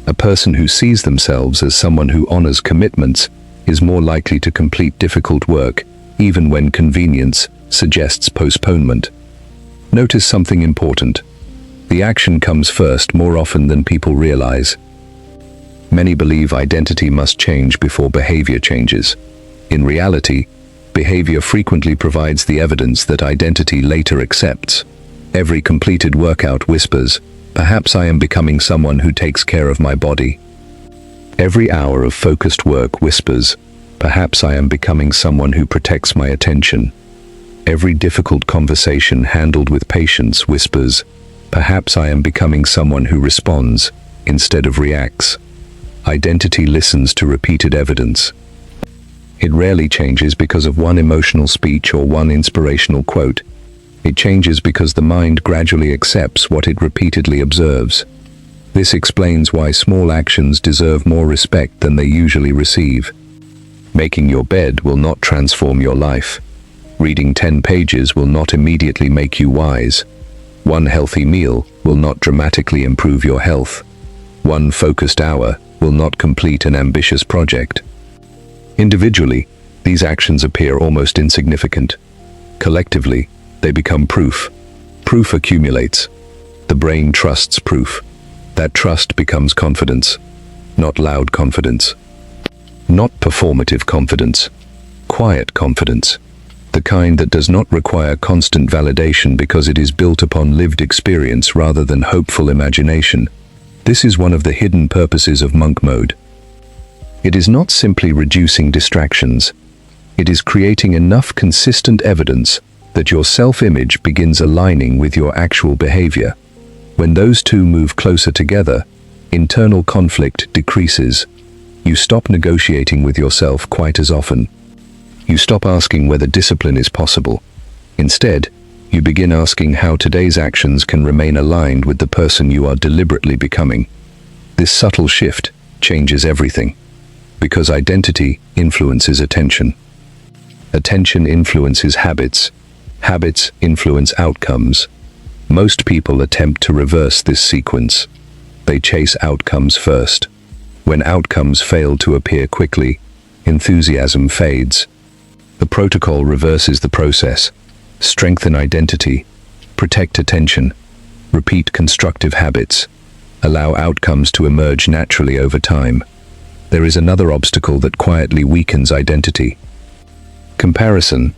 A person who sees themselves as someone who honors commitments is more likely to complete difficult work, even when convenience suggests postponement. Notice something important. The action comes first more often than people realize. Many believe identity must change before behavior changes. In reality, behavior frequently provides the evidence that identity later accepts. Every completed workout whispers, perhaps I am becoming someone who takes care of my body. Every hour of focused work whispers, perhaps I am becoming someone who protects my attention. Every difficult conversation handled with patience whispers, perhaps I am becoming someone who responds instead of reacts. Identity listens to repeated evidence. It rarely changes because of one emotional speech or one inspirational quote. It changes because the mind gradually accepts what it repeatedly observes. This explains why small actions deserve more respect than they usually receive. Making your bed will not transform your life. Reading 10 pages will not immediately make you wise. One healthy meal will not dramatically improve your health. One focused hour will not complete an ambitious project. Individually, these actions appear almost insignificant. Collectively, they become proof. Proof accumulates. The brain trusts proof. That trust becomes confidence. not loud confidence. Not performative confidence. Quiet confidence. The kind that does not require constant validation because it is built upon lived experience rather than hopeful imagination. This is one of the hidden purposes of monk mode. It is not simply reducing distractions. It is creating enough consistent evidence that your self-image begins aligning with your actual behavior. When those two move closer together, internal conflict decreases. You stop negotiating with yourself quite as often. You stop asking whether discipline is possible. Instead, you begin asking how today's actions can remain aligned with the person you are deliberately becoming. This subtle shift changes everything, because identity influences attention. Attention influences habits. Habits influence outcomes. Most people attempt to reverse this sequence. They chase outcomes first. When outcomes fail to appear quickly, enthusiasm fades. The protocol reverses the process. Strengthen identity. Protect attention. Repeat constructive habits. Allow outcomes to emerge naturally over time. There is another obstacle that quietly weakens identity. Comparison.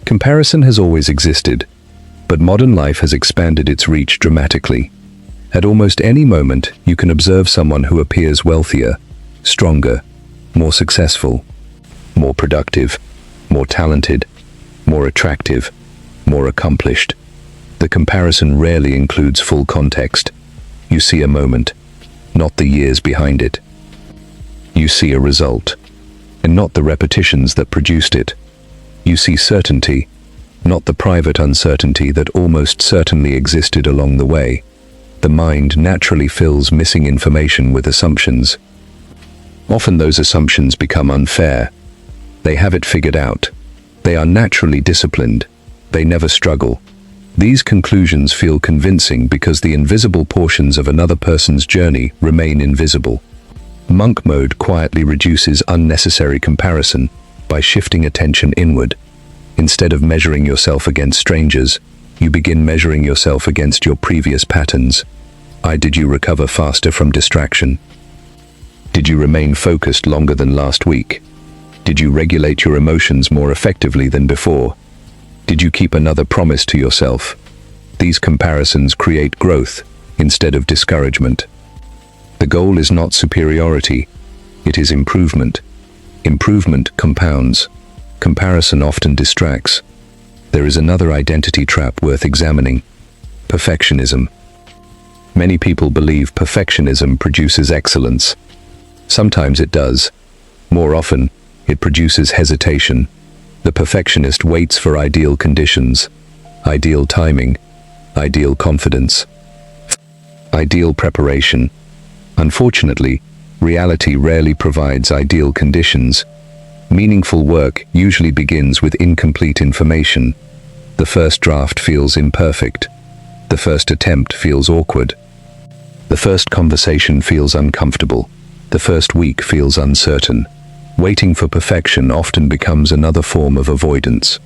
Comparison has always existed, but modern life has expanded its reach dramatically. At almost any moment, you can observe someone who appears wealthier, stronger, more successful, more productive, more talented, more attractive, more accomplished. The comparison rarely includes full context. You see a moment, not the years behind it. You see a result, and not the repetitions that produced it. You see certainty, not the private uncertainty that almost certainly existed along the way. The mind naturally fills missing information with assumptions. Often those assumptions become unfair. They have it figured out. They are naturally disciplined. They never struggle. These conclusions feel convincing because the invisible portions of another person's journey remain invisible. Monk mode quietly reduces unnecessary comparison by shifting attention inward. Instead of measuring yourself against strangers, you begin measuring yourself against your previous patterns. Did you recover faster from distraction? Did you remain focused longer than last week? Did you regulate your emotions more effectively than before? Did you keep another promise to yourself? These comparisons create growth instead of discouragement. The goal is not superiority, it is improvement. Improvement compounds. Comparison often distracts. There is another identity trap worth examining: perfectionism. Many people believe perfectionism produces excellence. Sometimes it does. More often, it produces hesitation. The perfectionist waits for ideal conditions, ideal timing, ideal confidence, ideal preparation. Unfortunately, reality rarely provides ideal conditions. Meaningful work usually begins with incomplete information. The first draft feels imperfect. The first attempt feels awkward. The first conversation feels uncomfortable. The first week feels uncertain. Waiting for perfection often becomes another form of avoidance.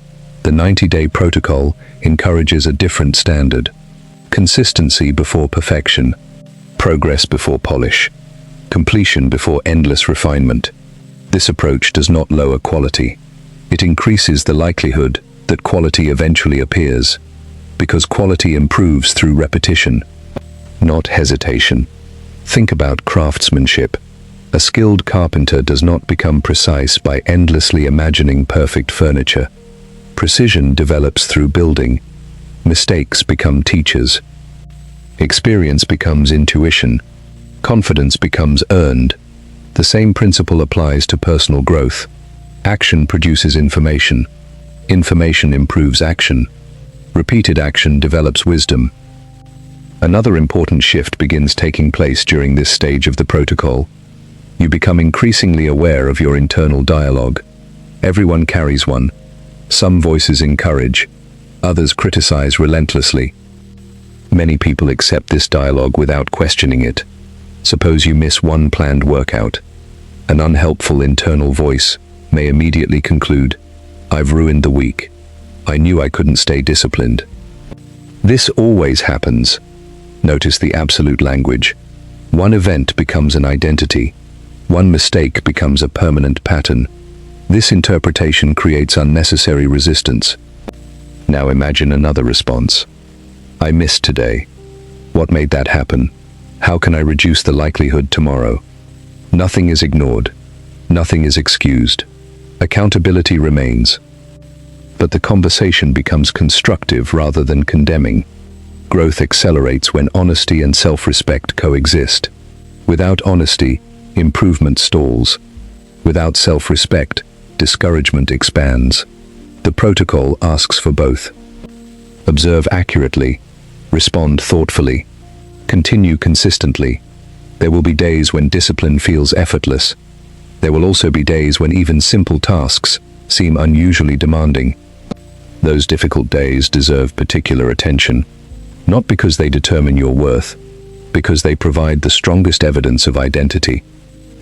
The 90-day protocol encourages a different standard. Consistency before perfection. Progress before polish. Completion before endless refinement. This approach does not lower quality. It increases the likelihood that quality eventually appears, because quality improves through repetition, not hesitation. Think about craftsmanship. A skilled carpenter does not become precise by endlessly imagining perfect furniture. Precision develops through building. Mistakes become teachers. Experience becomes intuition. Confidence becomes earned. The same principle applies to personal growth. Action produces information. Information improves action. Repeated action develops wisdom. Another important shift begins taking place during this stage of the protocol. You become increasingly aware of your internal dialogue. Everyone carries one. Some voices encourage, others criticize relentlessly. Many people accept this dialogue without questioning it. Suppose you miss one planned workout. An unhelpful internal voice may immediately conclude, "I've ruined the week. I knew I couldn't stay disciplined." This always happens. Notice the absolute language. One event becomes an identity. One mistake becomes a permanent pattern. This interpretation creates unnecessary resistance. Now imagine another response. I missed today. What made that happen? How can I reduce the likelihood tomorrow? Nothing is ignored. Nothing is excused. Accountability remains. But the conversation becomes constructive rather than condemning. Growth accelerates when honesty and self-respect coexist. Without honesty, improvement stalls. Without self-respect, discouragement expands. The protocol asks for both. Observe accurately. Respond thoughtfully. Continue consistently. There will be days when discipline feels effortless. There will also be days when even simple tasks seem unusually demanding. Those difficult days deserve particular attention, not because they determine your worth, because they provide the strongest evidence of identity.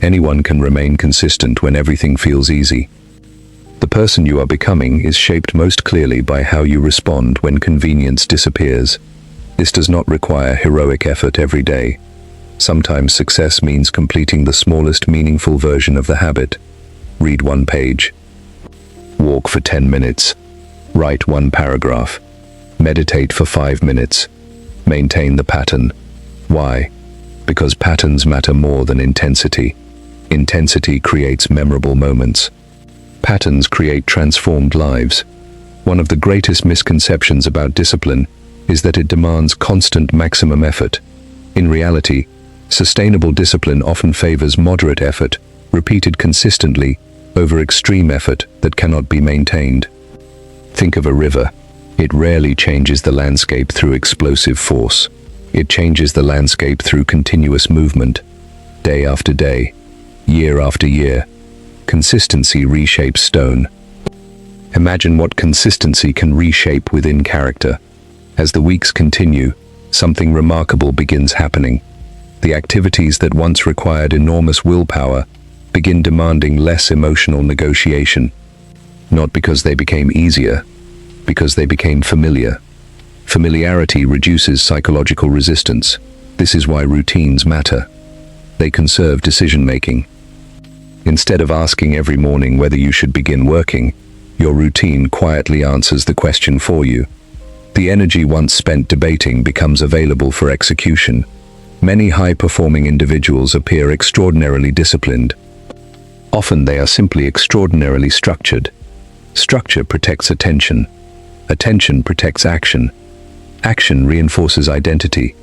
Anyone can remain consistent when everything feels easy. The person you are becoming is shaped most clearly by how you respond when convenience disappears. This does not require heroic effort every day. Sometimes success means completing the smallest meaningful version of the habit. Read 1 page. Walk for 10 minutes. Write 1 paragraph. Meditate for 5 minutes. Maintain the pattern. Why? Because patterns matter more than intensity. Intensity creates memorable moments. Patterns create transformed lives. One of the greatest misconceptions about discipline is that it demands constant maximum effort. In reality, sustainable discipline often favors moderate effort, repeated consistently, over extreme effort that cannot be maintained. Think of a river. It rarely changes the landscape through explosive force. It changes the landscape through continuous movement. Day after day, year after year, consistency reshapes stone. Imagine what consistency can reshape within character. As the weeks continue, something remarkable begins happening. The activities that once required enormous willpower begin demanding less emotional negotiation. Not because they became easier, because they became familiar. Familiarity reduces psychological resistance. This is why routines matter. They conserve decision-making. Instead of asking every morning whether you should begin working, your routine quietly answers the question for you. The energy once spent debating becomes available for execution. Many high-performing individuals appear extraordinarily disciplined. Often they are simply extraordinarily structured. Structure protects attention. Attention protects action. Action reinforces identity.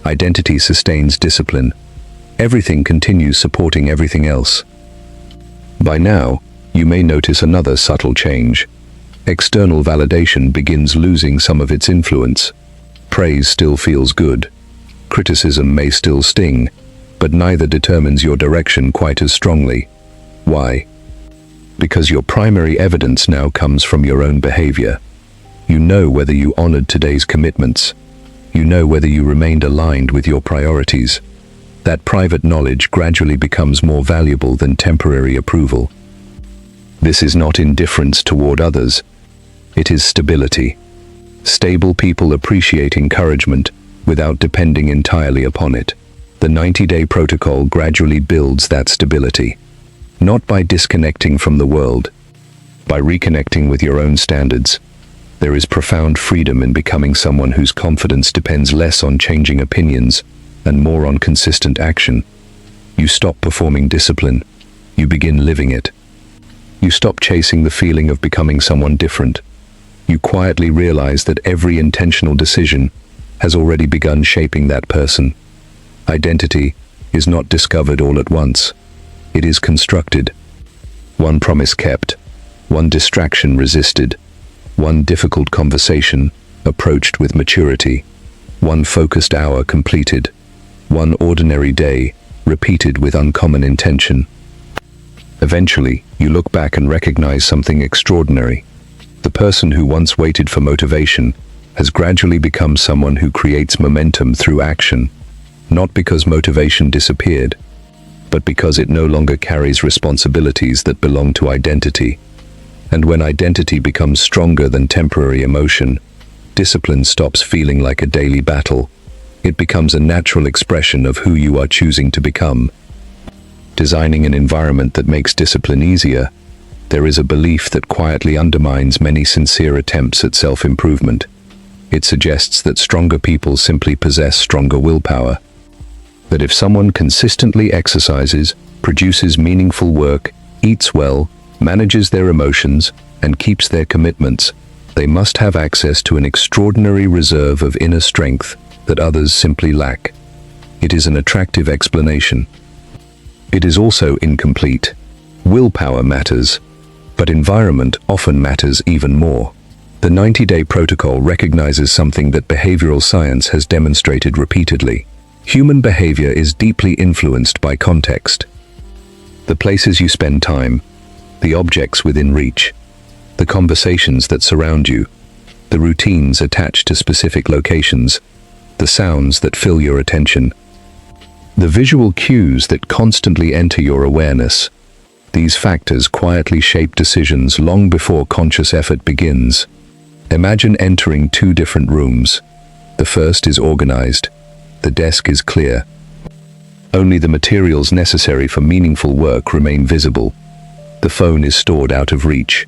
Identity sustains discipline. Everything continues supporting everything else. By now, you may notice another subtle change. External validation begins losing some of its influence. Praise still feels good. Criticism may still sting, but neither determines your direction quite as strongly. Why? Because your primary evidence now comes from your own behavior. You know whether you honored today's commitments. You know whether you remained aligned with your priorities. That private knowledge gradually becomes more valuable than temporary approval. This is not indifference toward others. It is stability. Stable people appreciate encouragement without depending entirely upon it. The 90-day protocol gradually builds that stability. Not by disconnecting from the world, by reconnecting with your own standards. There is profound freedom in becoming someone whose confidence depends less on changing opinions and more on consistent action. You stop performing discipline. You begin living it. You stop chasing the feeling of becoming someone different. You quietly realize that every intentional decision has already begun shaping that person. Identity is not discovered all at once. It is constructed. One promise kept, one distraction resisted, one difficult conversation approached with maturity, one focused hour completed, one ordinary day repeated with uncommon intention. Eventually, you look back and recognize something extraordinary. The person who once waited for motivation has gradually become someone who creates momentum through action, not because motivation disappeared, but because it no longer carries responsibilities that belong to identity. And when identity becomes stronger than temporary emotion, discipline stops feeling like a daily battle. It becomes a natural expression of who you are choosing to become. designing an environment that makes discipline easier, there is a belief that quietly undermines many sincere attempts at self-improvement. It suggests that stronger people simply possess stronger willpower. That if someone consistently exercises, produces meaningful work, eats well, manages their emotions, and keeps their commitments, they must have access to an extraordinary reserve of inner strength that others simply lack. It is an attractive explanation. It is also incomplete. Willpower matters, but environment often matters even more. The 90-day protocol recognizes something that behavioral science has demonstrated repeatedly. Human behavior is deeply influenced by context. The places you spend time, the objects within reach, the conversations that surround you, the routines attached to specific locations, the sounds that fill your attention, the visual cues that constantly enter your awareness. These factors quietly shape decisions long before conscious effort begins. Imagine entering two different rooms. The first is organized. The desk is clear. Only the materials necessary for meaningful work remain visible. The phone is stored out of reach.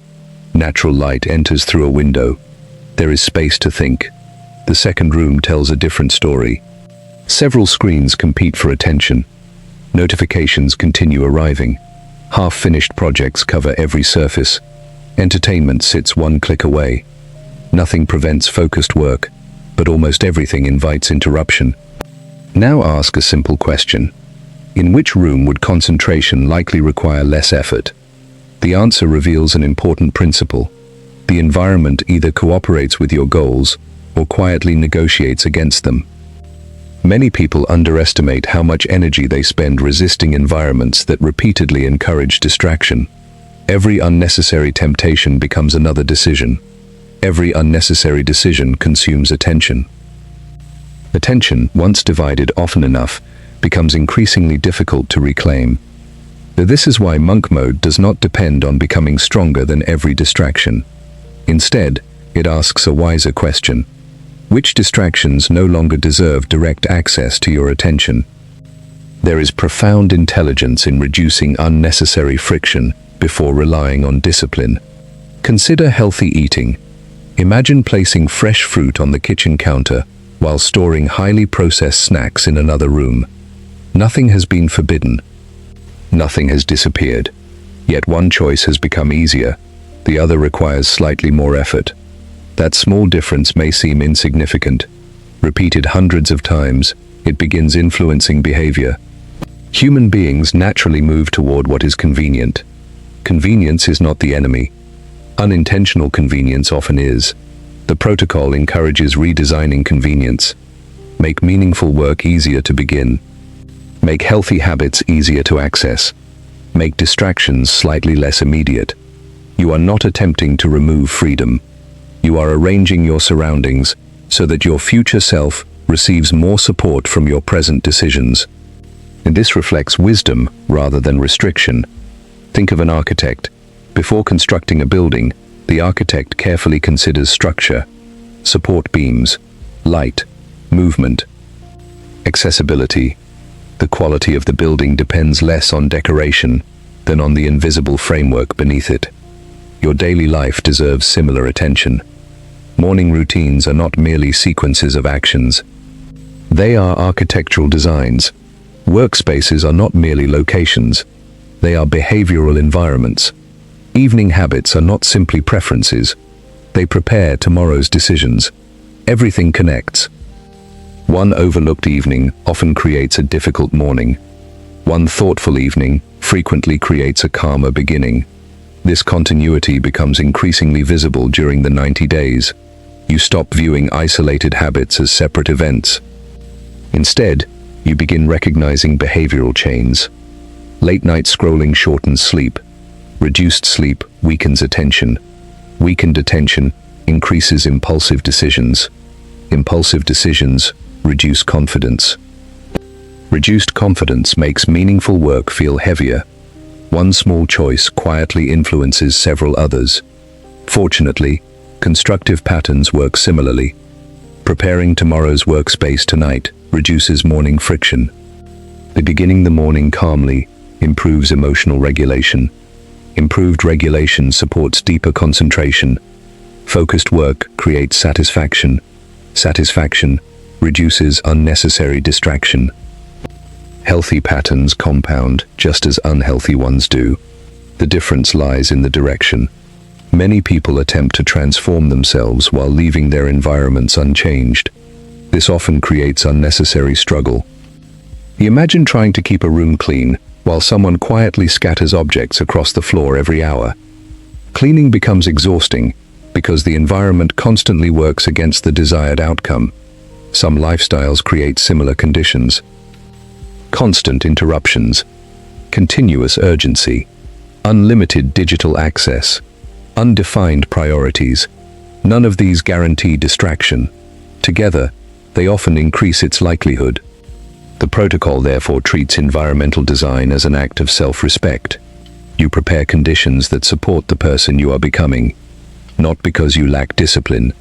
Natural light enters through a window. There is space to think. The second room tells a different story. Several screens compete for attention. Notifications continue arriving. Half-finished projects cover every surface. Entertainment sits one click away. Nothing prevents focused work, but almost everything invites interruption. Now ask a simple question. In which room would concentration likely require less effort? The answer reveals an important principle. The environment either cooperates with your goals or quietly negotiates against them. Many people underestimate how much energy they spend resisting environments that repeatedly encourage distraction. Every unnecessary temptation becomes another decision. Every unnecessary decision consumes attention. Attention, once divided often enough, becomes increasingly difficult to reclaim. This is why monk mode does not depend on becoming stronger than every distraction. Instead, it asks a wiser question. Which distractions no longer deserve direct access to your attention? There is profound intelligence in reducing unnecessary friction before relying on discipline. Consider healthy eating. Imagine placing fresh fruit on the kitchen counter while storing highly processed snacks in another room. Nothing has been forbidden. Nothing has disappeared. Yet one choice has become easier. The other requires slightly more effort. That small difference may seem insignificant. Repeated hundreds of times, it begins influencing behavior. Human beings naturally move toward what is convenient. Convenience is not the enemy. Unintentional convenience often is. The protocol encourages redesigning convenience. Make meaningful work easier to begin. Make healthy habits easier to access. Make distractions slightly less immediate. You are not attempting to remove freedom. You are arranging your surroundings so that your future self receives more support from your present decisions. And this reflects wisdom rather than restriction. Think of an architect. Before constructing a building, the architect carefully considers structure, support beams, light, movement, accessibility. The quality of the building depends less on decoration than on the invisible framework beneath it. Your daily life deserves similar attention. Morning routines are not merely sequences of actions. They are architectural designs. Workspaces are not merely locations. They are behavioral environments. Evening habits are not simply preferences. They prepare tomorrow's decisions. Everything connects. One overlooked evening often creates a difficult morning. One thoughtful evening frequently creates a calmer beginning. This continuity becomes increasingly visible during the 90 days. You stop viewing isolated habits as separate events. Instead, you begin recognizing behavioral chains. Late-night scrolling shortens sleep. Reduced sleep weakens attention. Weakened attention increases impulsive decisions. Impulsive decisions reduce confidence. Reduced confidence makes meaningful work feel heavier. One small choice quietly influences several others. Fortunately, constructive patterns work similarly. Preparing tomorrow's workspace tonight reduces morning friction. Beginning the morning calmly improves emotional regulation. Improved regulation supports deeper concentration. Focused work creates satisfaction. Satisfaction reduces unnecessary distraction. Healthy patterns compound just as unhealthy ones do. The difference lies in the direction. Many people attempt to transform themselves while leaving their environments unchanged. This often creates unnecessary struggle. Imagine trying to keep a room clean while someone quietly scatters objects across the floor every hour. Cleaning becomes exhausting because the environment constantly works against the desired outcome. Some lifestyles create similar conditions. Constant interruptions, continuous urgency, unlimited digital access, undefined priorities. None of these guarantee distraction. Together, they often increase its likelihood. The protocol therefore treats environmental design as an act of self-respect. You prepare conditions that support the person you are becoming, not because you lack discipline,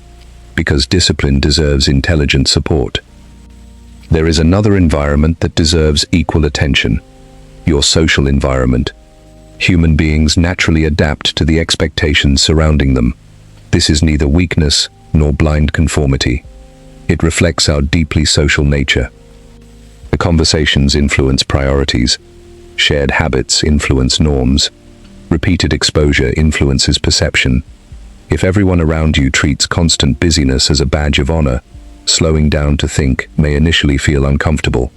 because discipline deserves intelligent support. There is another environment that deserves equal attention: your social environment. Human beings naturally adapt to the expectations surrounding them. This is neither weakness nor blind conformity. It reflects our deeply social nature. The conversations influence priorities. Shared habits influence norms. Repeated exposure influences perception. If everyone around you treats constant busyness as a badge of honor, slowing down to think may initially feel uncomfortable.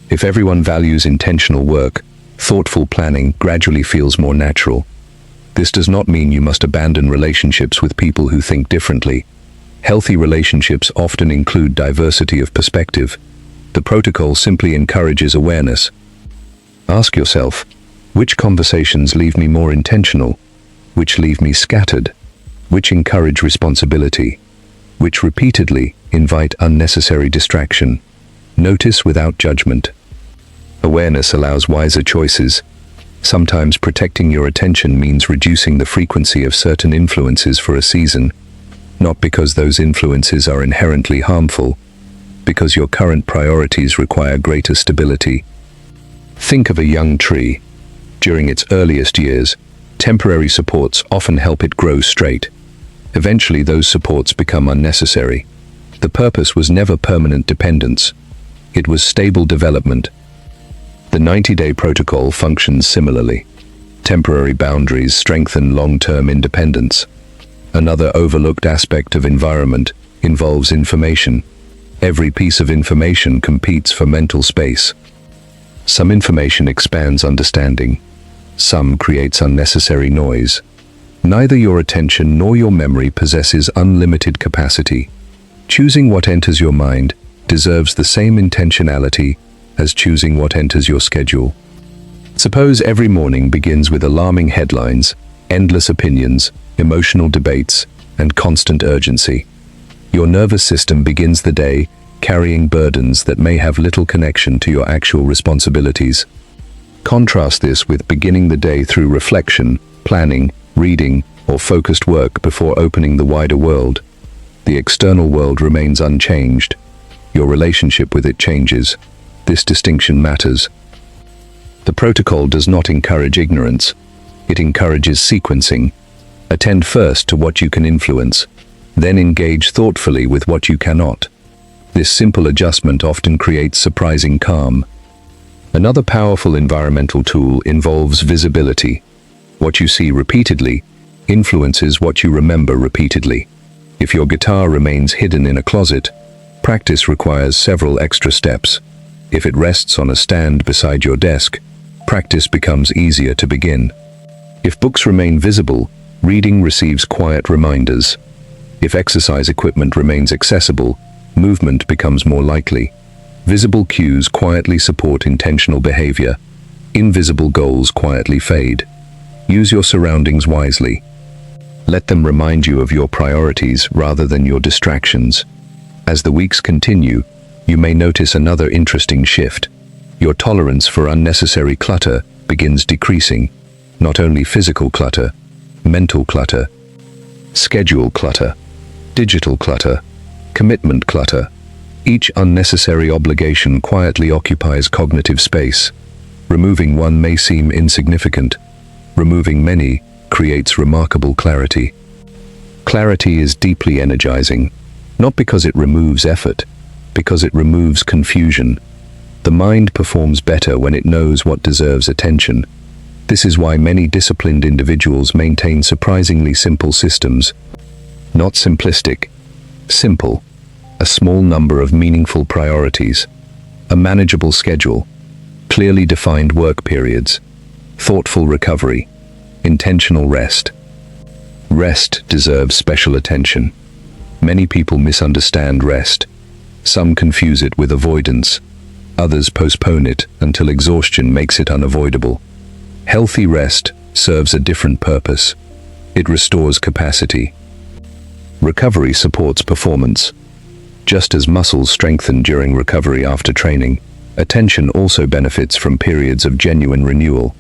If everyone values intentional work, thoughtful planning gradually feels more natural. This does not mean you must abandon relationships with people who think differently. Healthy relationships often include diversity of perspective. The protocol simply encourages awareness. Ask yourself, which conversations leave me more intentional? Which leave me scattered? Which encourage responsibility? Which repeatedly invite unnecessary distraction? Notice without judgment. Awareness allows wiser choices. Sometimes protecting your attention means reducing the frequency of certain influences for a season, not because those influences are inherently harmful, because your current priorities require greater stability. Think of a young tree. During its earliest years, temporary supports often help it grow straight. Eventually, those supports become unnecessary. The purpose was never permanent dependence. It was stable development. The 90-day protocol functions similarly. Temporary boundaries strengthen long-term independence. Another overlooked aspect of environment involves information. Every piece of information competes for mental space. Some information expands understanding. Some creates unnecessary noise. Neither your attention nor your memory possesses unlimited capacity. Choosing what enters your mind deserves the same intentionality as choosing what enters your schedule. Suppose every morning begins with alarming headlines, endless opinions, emotional debates, and constant urgency. Your nervous system begins the day carrying burdens that may have little connection to your actual responsibilities. Contrast this with beginning the day through reflection, planning, reading, or focused work before opening the wider world. The external world remains unchanged. Your relationship with it changes. This distinction matters. The protocol does not encourage ignorance. It encourages sequencing. Attend first to what you can influence, then engage thoughtfully with what you cannot. This simple adjustment often creates surprising calm. Another powerful environmental tool involves visibility. What you see repeatedly influences what you remember repeatedly. If your guitar remains hidden in a closet, practice requires several extra steps. If it rests on a stand beside your desk, practice becomes easier to begin. If books remain visible, reading receives quiet reminders. If exercise equipment remains accessible, movement becomes more likely. Visible cues quietly support intentional behavior. Invisible goals quietly fade. Use your surroundings wisely. Let them remind you of your priorities rather than your distractions. As the weeks continue, you may notice another interesting shift. Your tolerance for unnecessary clutter begins decreasing. Not only physical clutter, mental clutter, schedule clutter, digital clutter, commitment clutter. Each unnecessary obligation quietly occupies cognitive space. Removing one may seem insignificant. Removing many creates remarkable clarity. Clarity is deeply energizing, not because it removes effort, because it removes confusion. The mind performs better when it knows what deserves attention. This is why many disciplined individuals maintain surprisingly simple systems. Not simplistic, simple. A small number of meaningful priorities, a manageable schedule, clearly defined work periods, thoughtful recovery, intentional rest. Rest deserves special attention. Many people misunderstand rest. Some confuse it with avoidance. Others postpone it until exhaustion makes it unavoidable. Healthy rest serves a different purpose. It restores capacity. Recovery supports performance. Just as muscles strengthen during recovery after training, attention also benefits from periods of genuine renewal.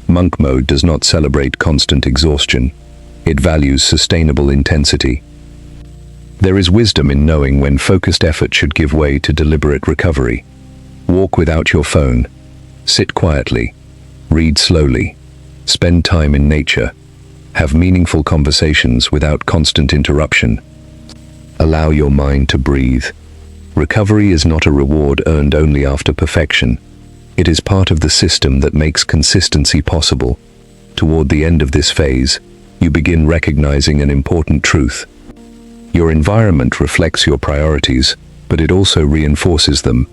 Monk mode does not celebrate constant exhaustion. It values sustainable intensity. There is wisdom in knowing when focused effort should give way to deliberate recovery. Walk without your phone. Sit quietly. Read slowly. Spend time in nature. Have meaningful conversations without constant interruption. Allow your mind to breathe. Recovery is not a reward earned only after perfection. It is part of the system that makes consistency possible. Toward the end of this phase, you begin recognizing an important truth. Your environment reflects your priorities, but it also reinforces them.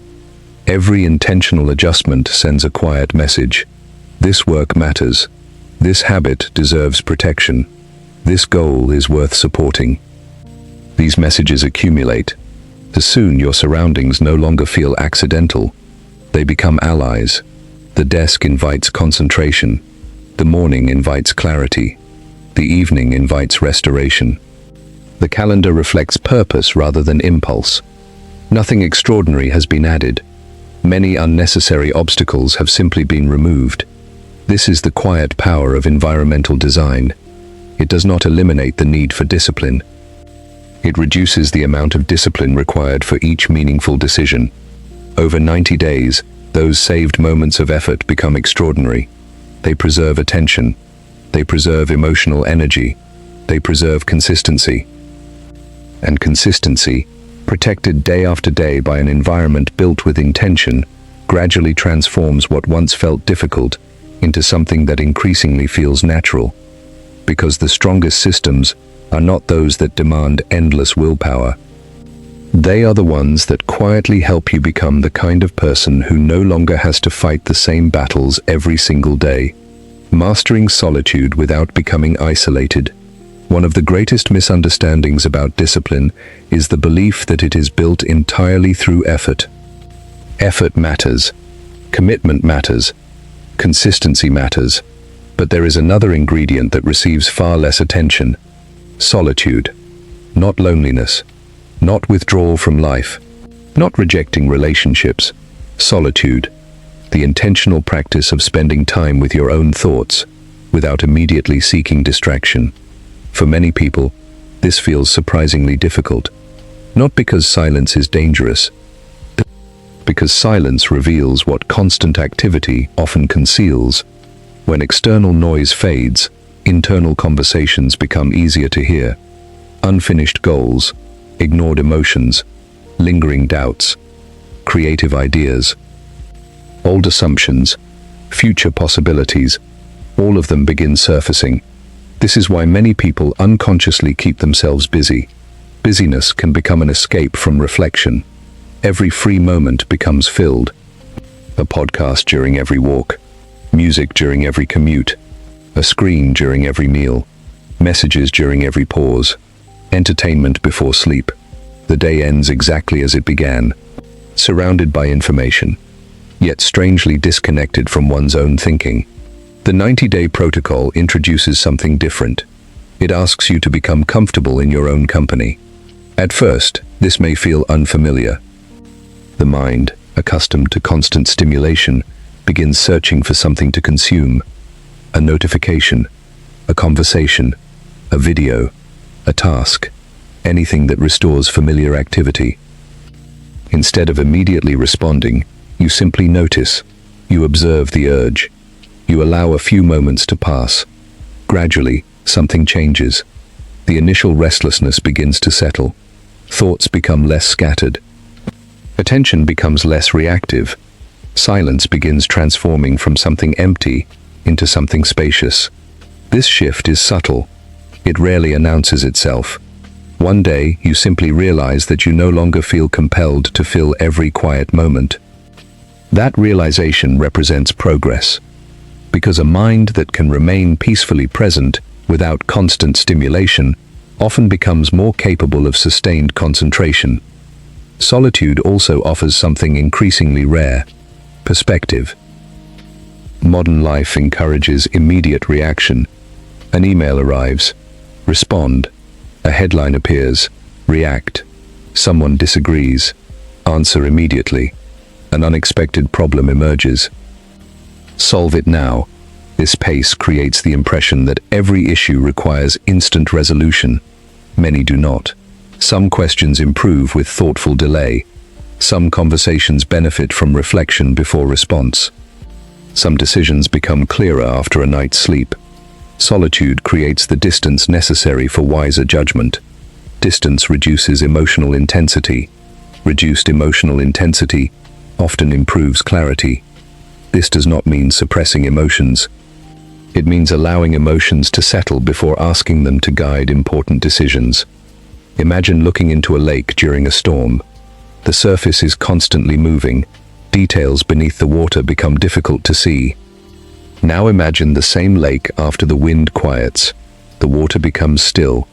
Every intentional adjustment sends a quiet message. This work matters. This habit deserves protection. This goal is worth supporting. These messages accumulate. Soon your surroundings no longer feel accidental. They become allies. The desk invites concentration. The morning invites clarity. The evening invites restoration. The calendar reflects purpose rather than impulse. Nothing extraordinary has been added. Many unnecessary obstacles have simply been removed. This is the quiet power of environmental design. It does not eliminate the need for discipline. It reduces the amount of discipline required for each meaningful decision. Over 90 days, those saved moments of effort become extraordinary. They preserve attention. They preserve emotional energy. They preserve consistency. And consistency, protected day after day by an environment built with intention, gradually transforms what once felt difficult into something that increasingly feels natural. Because the strongest systems are not those that demand endless willpower. They are the ones that quietly help you become the kind of person who no longer has to fight the same battles every single day. Mastering solitude without becoming isolated. One of the greatest misunderstandings about discipline is the belief that it is built entirely through effort. Effort matters. Commitment matters. Consistency matters. But there is another ingredient that receives far less attention. Solitude. Not loneliness. Not withdrawal from life. Not rejecting relationships. Solitude. The intentional practice of spending time with your own thoughts, without immediately seeking distraction. For many people, this feels surprisingly difficult. Not because silence is dangerous, because silence reveals what constant activity often conceals. When external noise fades, internal conversations become easier to hear. Unfinished goals, ignored emotions, lingering doubts, creative ideas, old assumptions, future possibilities, all of them begin surfacing. This is why many people unconsciously keep themselves busy. Busyness can become an escape from reflection. Every free moment becomes filled. A podcast during every walk, music during every commute, a screen during every meal, messages during every pause, entertainment before sleep. The day ends exactly as it began, surrounded by information, yet strangely disconnected from one's own thinking. The 90-day protocol introduces something different. It asks you to become comfortable in your own company. At first, this may feel unfamiliar. The mind, accustomed to constant stimulation, begins searching for something to consume. A notification, a conversation, a video, a task, anything that restores familiar activity. Instead of immediately responding, you simply notice. You observe the urge. You allow a few moments to pass. Gradually, something changes. The initial restlessness begins to settle. Thoughts become less scattered. Attention becomes less reactive. Silence begins transforming from something empty into something spacious. This shift is subtle. It rarely announces itself. One day, you simply realize that you no longer feel compelled to fill every quiet moment. That realization represents progress, because a mind that can remain peacefully present without constant stimulation often becomes more capable of sustained concentration. Solitude also offers something increasingly rare: perspective. Modern life encourages immediate reaction. An email arrives. Respond. A headline appears. React. Someone disagrees. Answer immediately. An unexpected problem emerges. Solve it now. This pace creates the impression that every issue requires instant resolution. Many do not. Some questions improve with thoughtful delay. Some conversations benefit from reflection before response. Some decisions become clearer after a night's sleep. Solitude creates the distance necessary for wiser judgment. Distance reduces emotional intensity. Reduced emotional intensity often improves clarity. This does not mean suppressing emotions. It means allowing emotions to settle before asking them to guide important decisions. Imagine looking into a lake during a storm. The surface is constantly moving. Details beneath the water become difficult to see. Now imagine the same lake after the wind quiets. The water becomes still.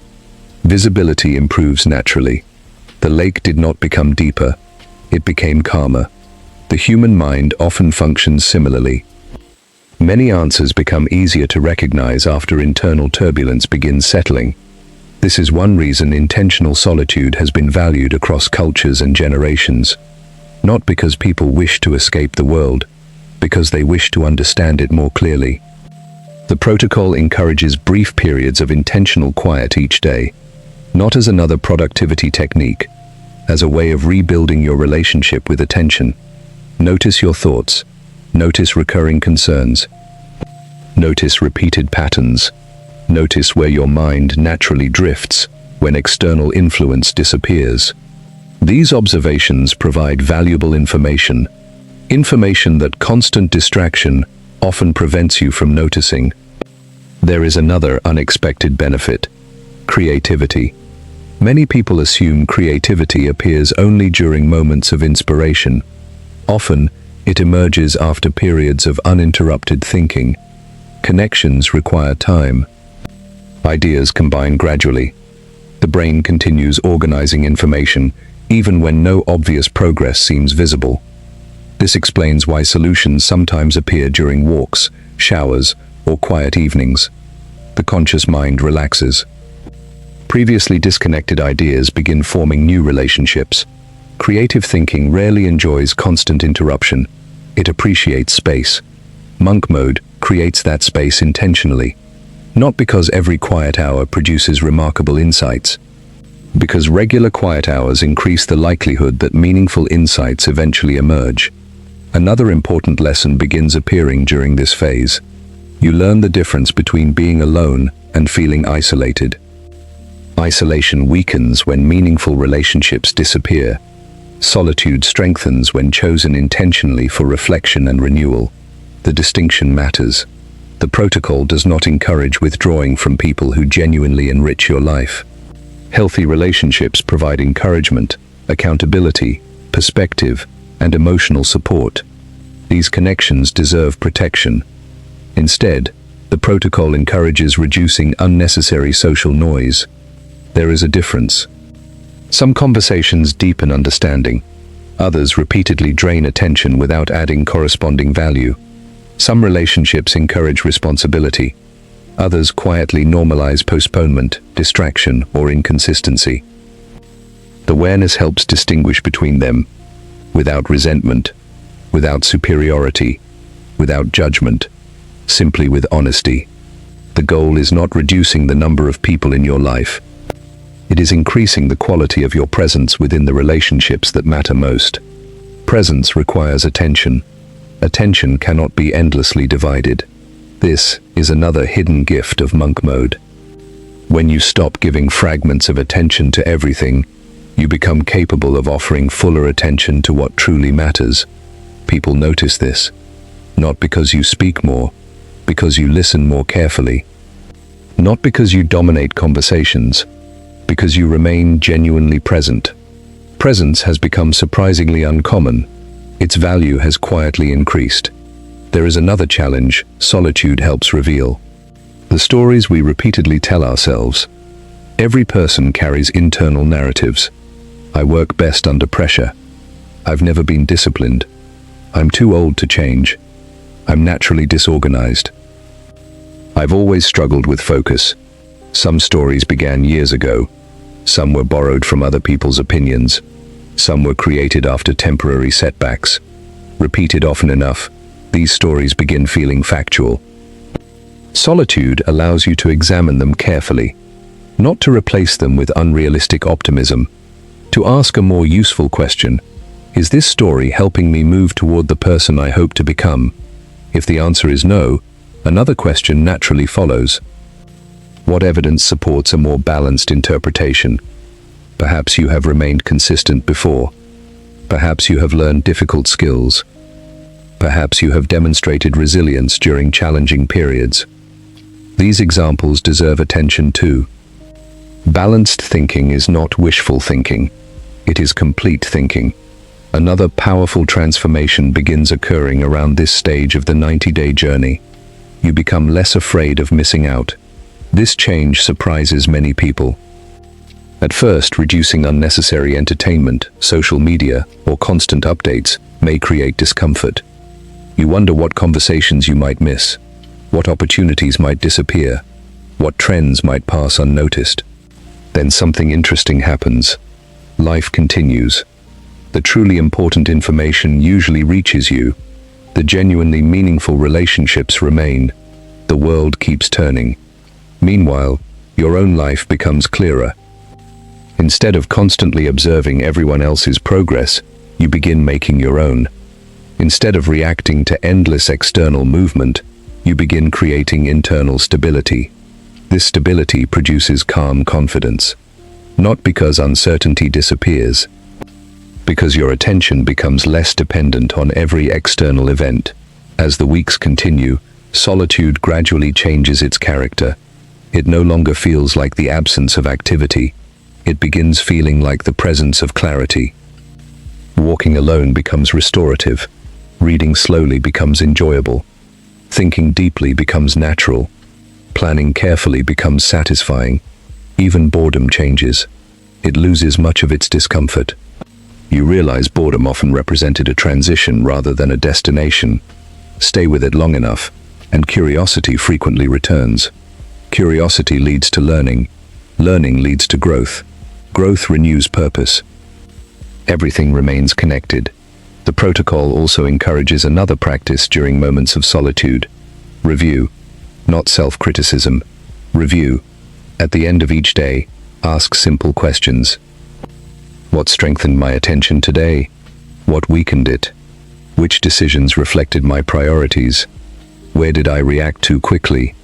Visibility improves naturally. The lake did not become deeper. It became calmer. The human mind often functions similarly. Many answers become easier to recognize after internal turbulence begins settling. This is one reason intentional solitude has been valued across cultures and generations. Not because people wish to escape the world, because they wish to understand it more clearly. The protocol encourages brief periods of intentional quiet each day, not as another productivity technique, as a way of rebuilding your relationship with attention. Notice your thoughts. Notice recurring concerns. Notice repeated patterns. Notice where your mind naturally drifts when external influence disappears. These observations provide valuable information that constant distraction often prevents you from noticing. There is another unexpected benefit: creativity. Many people assume creativity appears only during moments of inspiration. Often, it emerges after periods of uninterrupted thinking. Connections require time. Ideas combine gradually. The brain continues organizing information even when no obvious progress seems visible. This explains why solutions sometimes appear during walks, showers, or quiet evenings. The conscious mind relaxes. Previously disconnected ideas begin forming new relationships. Creative thinking rarely enjoys constant interruption. It appreciates space. Monk mode creates that space intentionally. Not because every quiet hour produces remarkable insights, because regular quiet hours increase the likelihood that meaningful insights eventually emerge. Another important lesson begins appearing during this phase. You learn the difference between being alone and feeling isolated. Isolation weakens when meaningful relationships disappear. Solitude strengthens when chosen intentionally for reflection and renewal. The distinction matters. The protocol does not encourage withdrawing from people who genuinely enrich your life. Healthy relationships provide encouragement, accountability, perspective, and emotional support. These connections deserve protection. Instead, the protocol encourages reducing unnecessary social noise. There is a difference. Some conversations deepen understanding. Others repeatedly drain attention without adding corresponding value. Some relationships encourage responsibility. Others quietly normalize postponement, distraction, or inconsistency. Awareness helps distinguish between them, without resentment, without superiority, without judgment, simply with honesty. The goal is not reducing the number of people in your life. It is increasing the quality of your presence within the relationships that matter most. Presence requires attention. Attention cannot be endlessly divided. This is another hidden gift of monk mode. When you stop giving fragments of attention to everything, you become capable of offering fuller attention to what truly matters. People notice this, not because you speak more, because you listen more carefully. Not because you dominate conversations, because you remain genuinely present. Presence has become surprisingly uncommon. Its value has quietly increased. There is another challenge solitude helps reveal. The stories we repeatedly tell ourselves. Every person carries internal narratives. I work best under pressure. I've never been disciplined. I'm too old to change. I'm naturally disorganized. I've always struggled with focus. Some stories began years ago. Some were borrowed from other people's opinions. Some were created after temporary setbacks. Repeated often enough, these stories begin feeling factual. Solitude allows you to examine them carefully, not to replace them with unrealistic optimism. To ask a more useful question, is this story helping me move toward the person I hope to become? If the answer is no, another question naturally follows. What evidence supports a more balanced interpretation? Perhaps you have remained consistent before. Perhaps you have learned difficult skills. Perhaps you have demonstrated resilience during challenging periods. These examples deserve attention too. Balanced thinking is not wishful thinking. It is complete thinking. Another powerful transformation begins occurring around this stage of the 90-day journey. You become less afraid of missing out. This change surprises many people. At first, reducing unnecessary entertainment, social media, or constant updates may create discomfort. You wonder what conversations you might miss, what opportunities might disappear, what trends might pass unnoticed. Then something interesting happens. Life continues. The truly important information usually reaches you. The genuinely meaningful relationships remain. The world keeps turning. Meanwhile, your own life becomes clearer. Instead of constantly observing everyone else's progress, you begin making your own. Instead of reacting to endless external movement, you begin creating internal stability. This stability produces calm confidence. Not because uncertainty disappears, because your attention becomes less dependent on every external event. As the weeks continue, solitude gradually changes its character. It no longer feels like the absence of activity. It begins feeling like the presence of clarity. Walking alone becomes restorative. Reading slowly becomes enjoyable. Thinking deeply becomes natural. Planning carefully becomes satisfying. Even boredom changes. It loses much of its discomfort. You realize boredom often represented a transition rather than a destination. Stay with it long enough, and curiosity frequently returns. Curiosity leads to learning. Learning leads to growth. Growth renews purpose. Everything remains connected. The protocol also encourages another practice during moments of solitude. Review. Not self-criticism. Review. At the end of each day, ask simple questions. What strengthened my attention today? What weakened it? Which decisions reflected my priorities? Where did I react too quickly?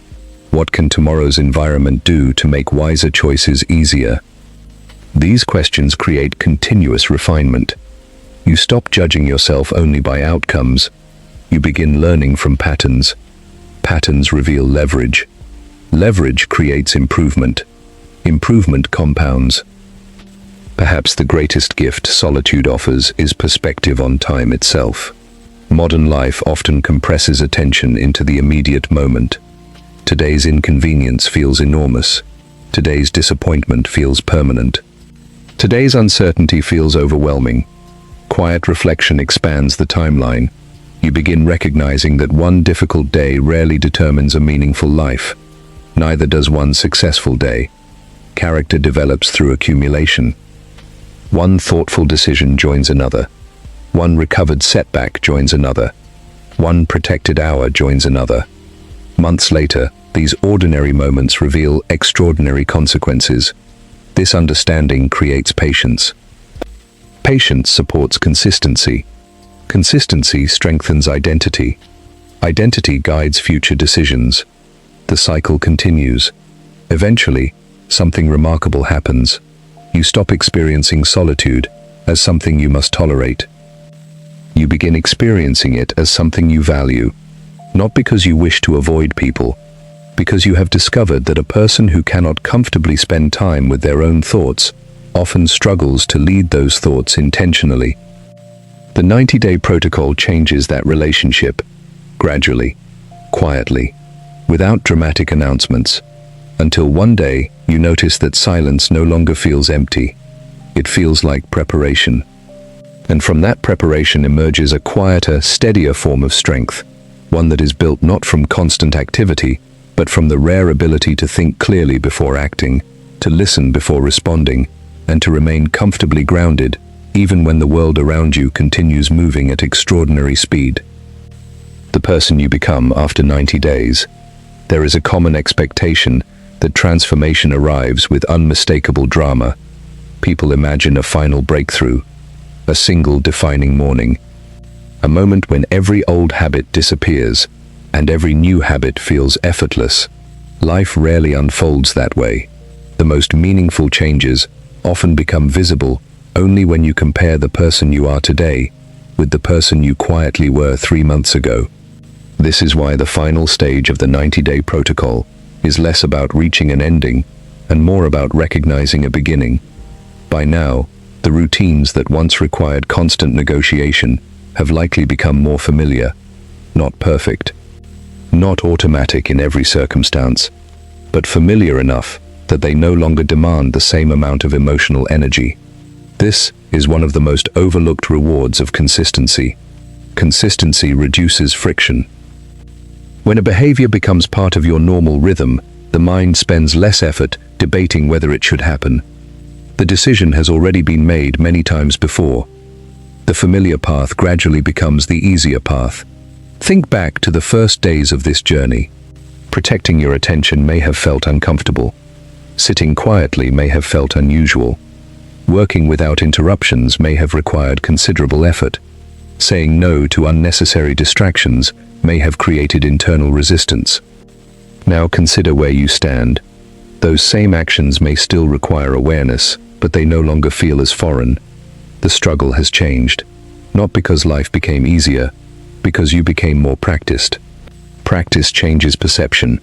What can tomorrow's environment do to make wiser choices easier? These questions create continuous refinement. You stop judging yourself only by outcomes. You begin learning from patterns. Patterns reveal leverage. Leverage creates improvement. Improvement compounds. Perhaps the greatest gift solitude offers is perspective on time itself. Modern life often compresses attention into the immediate moment. Today's inconvenience feels enormous. Today's disappointment feels permanent. Today's uncertainty feels overwhelming. Quiet reflection expands the timeline. You begin recognizing that one difficult day rarely determines a meaningful life. Neither does one successful day. Character develops through accumulation. One thoughtful decision joins another. One recovered setback joins another. One protected hour joins another. Months later, these ordinary moments reveal extraordinary consequences. This understanding creates patience. Patience supports consistency. Consistency strengthens identity. Identity guides future decisions. The cycle continues. Eventually, something remarkable happens. You stop experiencing solitude as something you must tolerate. You begin experiencing it as something you value, not because you wish to avoid people, because you have discovered that a person who cannot comfortably spend time with their own thoughts often struggles to lead those thoughts intentionally. The 90-day protocol changes that relationship, gradually, quietly, without dramatic announcements, until one day you notice that silence no longer feels empty. It feels like preparation. And from that preparation emerges a quieter, steadier form of strength, one that is built not from constant activity, but from the rare ability to think clearly before acting, to listen before responding, and to remain comfortably grounded, even when the world around you continues moving at extraordinary speed. The person you become after 90 days. There is a common expectation that transformation arrives with unmistakable drama. People imagine a final breakthrough, a single defining morning, a moment when every old habit disappears and every new habit feels effortless. Life rarely unfolds that way. The most meaningful changes often become visible only when you compare the person you are today with the person you quietly were 3 months ago. This is why the final stage of the 90-day protocol is less about reaching an ending and more about recognizing a beginning. By now, the routines that once required constant negotiation have likely become more familiar, not perfect, not automatic in every circumstance, but familiar enough that they no longer demand the same amount of emotional energy. This is one of the most overlooked rewards of consistency. Consistency reduces friction. When a behavior becomes part of your normal rhythm, the mind spends less effort debating whether it should happen. The decision has already been made many times before. The familiar path gradually becomes the easier path. Think back to the first days of this journey. Protecting your attention may have felt uncomfortable. Sitting quietly may have felt unusual. Working without interruptions may have required considerable effort. Saying no to unnecessary distractions may have created internal resistance. Now consider where you stand. Those same actions may still require awareness, but they no longer feel as foreign. The struggle has changed, not because life became easier, because you became more practiced. Practice changes perception.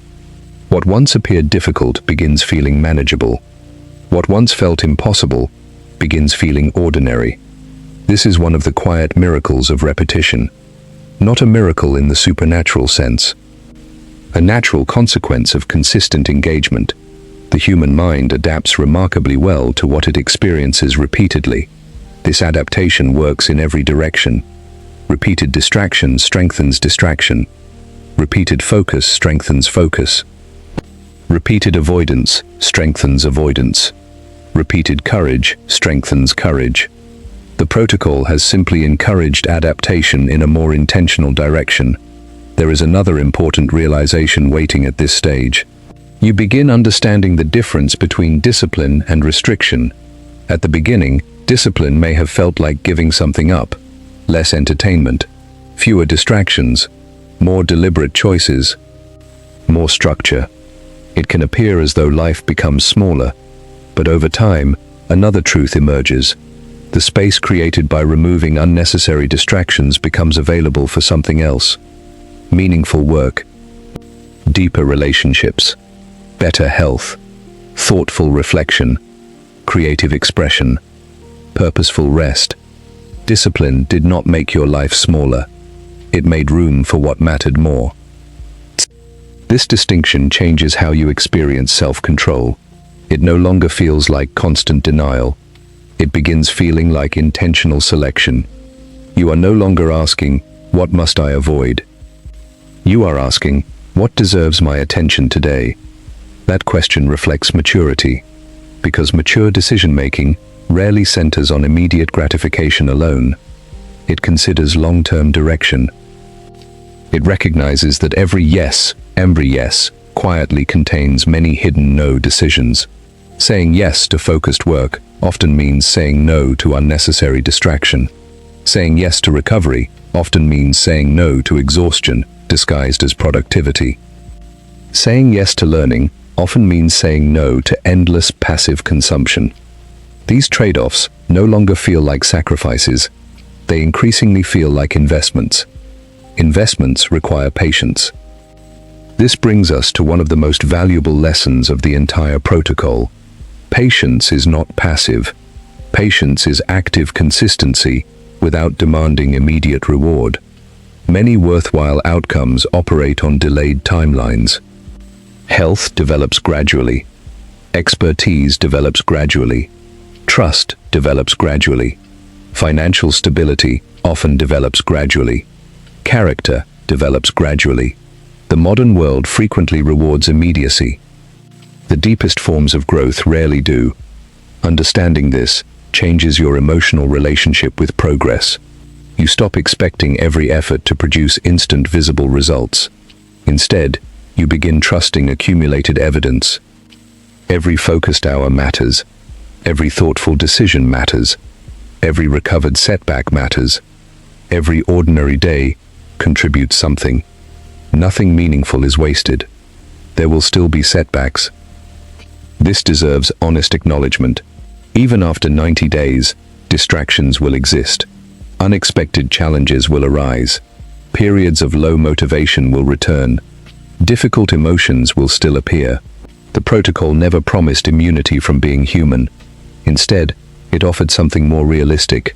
What once appeared difficult begins feeling manageable. What once felt impossible begins feeling ordinary. This is one of the quiet miracles of repetition. Not a miracle in the supernatural sense. A natural consequence of consistent engagement. The human mind adapts remarkably well to what it experiences repeatedly. This adaptation works in every direction. Repeated distraction strengthens distraction. Repeated focus strengthens focus. Repeated avoidance strengthens avoidance. Repeated courage strengthens courage. The protocol has simply encouraged adaptation in a more intentional direction. There is another important realization waiting at this stage. You begin understanding the difference between discipline and restriction. At the beginning, discipline may have felt like giving something up. Less entertainment, fewer distractions, more deliberate choices, more structure. It can appear as though life becomes smaller, but over time, another truth emerges. The space created by removing unnecessary distractions becomes available for something else. Meaningful work, deeper relationships, better health, thoughtful reflection, creative expression, purposeful rest. Discipline did not make your life smaller. It made room for what mattered more. This distinction changes how you experience self-control. It no longer feels like constant denial. It begins feeling like intentional selection. You are no longer asking, "What must I avoid?" You are asking, "What deserves my attention today?" That question reflects maturity, because mature decision-making rarely centers on immediate gratification alone. It considers long-term direction. It recognizes that every yes quietly contains many hidden no decisions. Saying yes to focused work often means saying no to unnecessary distraction. Saying yes to recovery often means saying no to exhaustion, disguised as productivity. Saying yes to learning often means saying no to endless passive consumption. These trade-offs no longer feel like sacrifices. They increasingly feel like investments. Investments require patience. This brings us to one of the most valuable lessons of the entire protocol. Patience is not passive. Patience is active consistency without demanding immediate reward. Many worthwhile outcomes operate on delayed timelines. Health develops gradually. Expertise develops gradually. Trust develops gradually. Financial stability often develops gradually. Character develops gradually. The modern world frequently rewards immediacy. The deepest forms of growth rarely do. Understanding this changes your emotional relationship with progress. You stop expecting every effort to produce instant visible results. Instead, you begin trusting accumulated evidence. Every focused hour matters. Every thoughtful decision matters. Every recovered setback matters. Every ordinary day contributes something. Nothing meaningful is wasted. There will still be setbacks. This deserves honest acknowledgement. Even after 90 days, distractions will exist. Unexpected challenges will arise. Periods of low motivation will return. Difficult emotions will still appear. The protocol never promised immunity from being human. Instead, it offered something more realistic,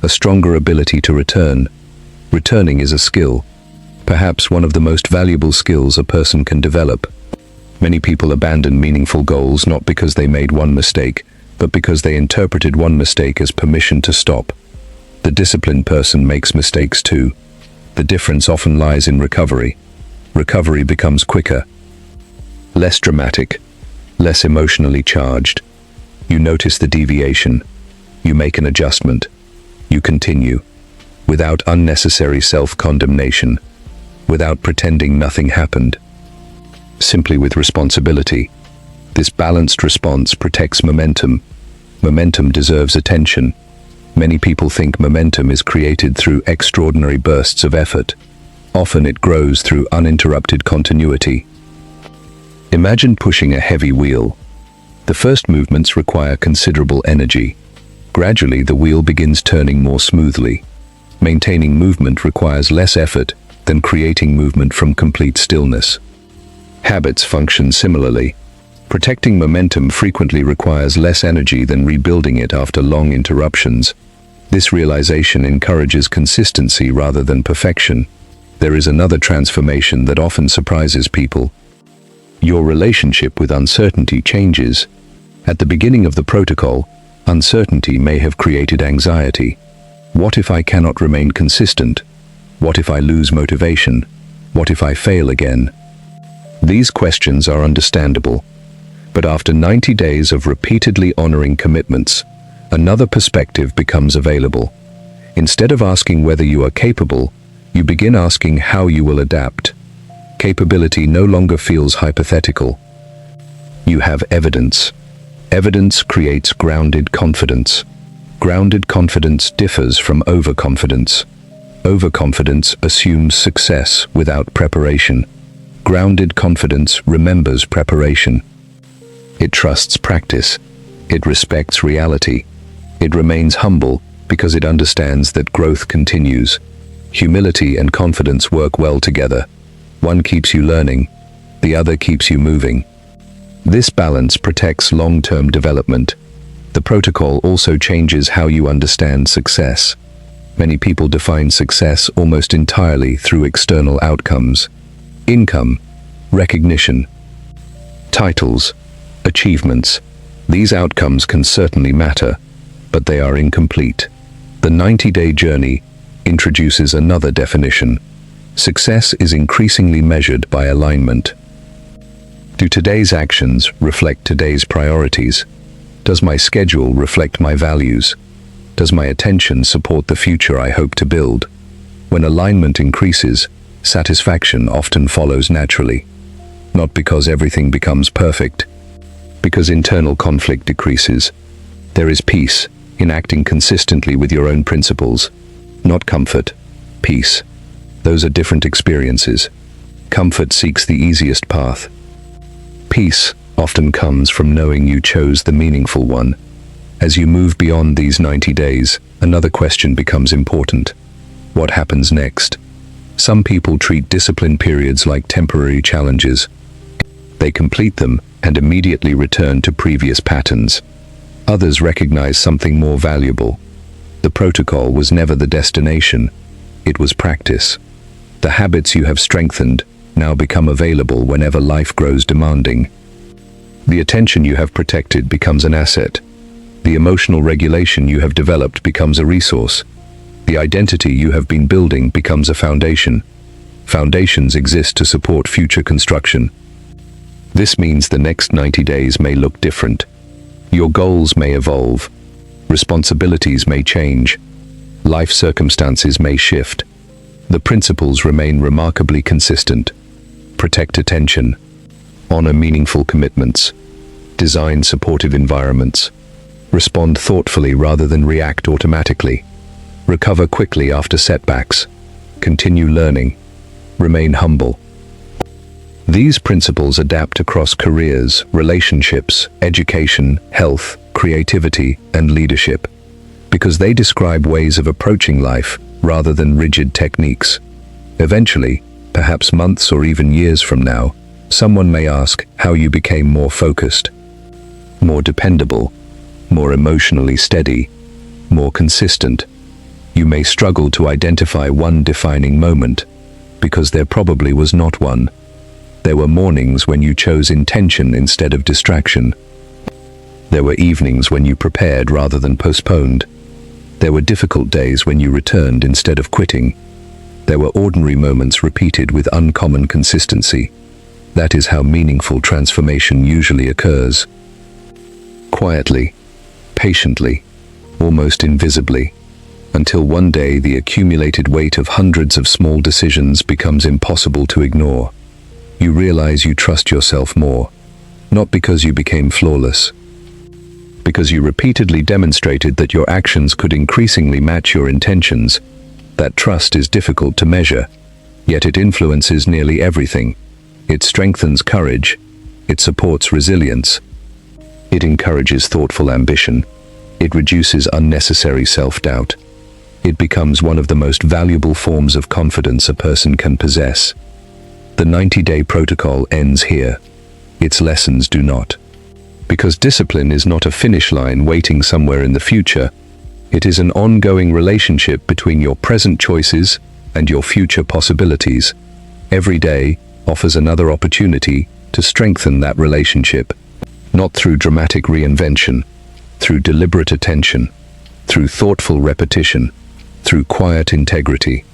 a stronger ability to return. Returning is a skill, perhaps one of the most valuable skills a person can develop. Many people abandon meaningful goals not because they made one mistake, but because they interpreted one mistake as permission to stop. The disciplined person makes mistakes too. The difference often lies in recovery. Recovery becomes quicker, less dramatic, less emotionally charged. You notice the deviation. You make an adjustment. You continue, without unnecessary self-condemnation, without pretending nothing happened. Simply with responsibility. This balanced response protects momentum. Momentum deserves attention. Many people think momentum is created through extraordinary bursts of effort. Often it grows through uninterrupted continuity. Imagine pushing a heavy wheel. The first movements require considerable energy. Gradually, the wheel begins turning more smoothly. Maintaining movement requires less effort than creating movement from complete stillness. Habits function similarly. Protecting momentum frequently requires less energy than rebuilding it after long interruptions. This realization encourages consistency rather than perfection. There is another transformation that often surprises people. Your relationship with uncertainty changes. At the beginning of the protocol, uncertainty may have created anxiety. What if I cannot remain consistent? What if I lose motivation? What if I fail again? These questions are understandable. But after 90 days of repeatedly honoring commitments, another perspective becomes available. Instead of asking whether you are capable, you begin asking how you will adapt. Capability no longer feels hypothetical. You have evidence. Evidence creates grounded confidence. Grounded confidence differs from overconfidence. Overconfidence assumes success without preparation. Grounded confidence remembers preparation. It trusts practice. It respects reality. It remains humble because it understands that growth continues. Humility and confidence work well together. One keeps you learning, the other keeps you moving. This balance protects long-term development. The protocol also changes how you understand success. Many people define success almost entirely through external outcomes. Income, recognition, titles, achievements. These outcomes can certainly matter, but they are incomplete. The 90-day journey introduces another definition. Success is increasingly measured by alignment. Do today's actions reflect today's priorities? Does my schedule reflect my values? Does my attention support the future I hope to build? When alignment increases, satisfaction often follows naturally. Not because everything becomes perfect, because internal conflict decreases. There is peace in acting consistently with your own principles. Not comfort, peace. Those are different experiences. Comfort seeks the easiest path. Peace often comes from knowing you chose the meaningful one. As you move beyond these 90 days, another question becomes important. What happens next? Some people treat discipline periods like temporary challenges. They complete them and immediately return to previous patterns. Others recognize something more valuable. The protocol was never the destination, it was practice. The habits you have strengthened now become available whenever life grows demanding. The attention you have protected becomes an asset. The emotional regulation you have developed becomes a resource. The identity you have been building becomes a foundation. Foundations exist to support future construction. This means the next 90 days may look different. Your goals may evolve. Responsibilities may change. Life circumstances may shift. The principles remain remarkably consistent. Protect attention. Honor meaningful commitments. Design supportive environments. Respond thoughtfully rather than react automatically. Recover quickly after setbacks. Continue learning. Remain humble. These principles adapt across careers, relationships, education, health, creativity, and leadership, because they describe ways of approaching life rather than rigid techniques. Eventually, perhaps months or even years from now, someone may ask how you became more focused, more dependable, more emotionally steady, more consistent. You may struggle to identify one defining moment, because there probably was not one. There were mornings when you chose intention instead of distraction. There were evenings when you prepared rather than postponed. There were difficult days when you returned instead of quitting. There were ordinary moments repeated with uncommon consistency. That is how meaningful transformation usually occurs. Quietly, patiently, almost invisibly, until one day the accumulated weight of hundreds of small decisions becomes impossible to ignore. You realize you trust yourself more, not because you became flawless, because you repeatedly demonstrated that your actions could increasingly match your intentions. That trust is difficult to measure, yet it influences nearly everything. It strengthens courage, it supports resilience, it encourages thoughtful ambition, it reduces unnecessary self-doubt. It becomes one of the most valuable forms of confidence a person can possess. The 90-day protocol ends here. Its lessons do not. Because discipline is not a finish line waiting somewhere in the future. It is an ongoing relationship between your present choices and your future possibilities. Every day offers another opportunity to strengthen that relationship, not through dramatic reinvention, through deliberate attention, through thoughtful repetition, through quiet integrity.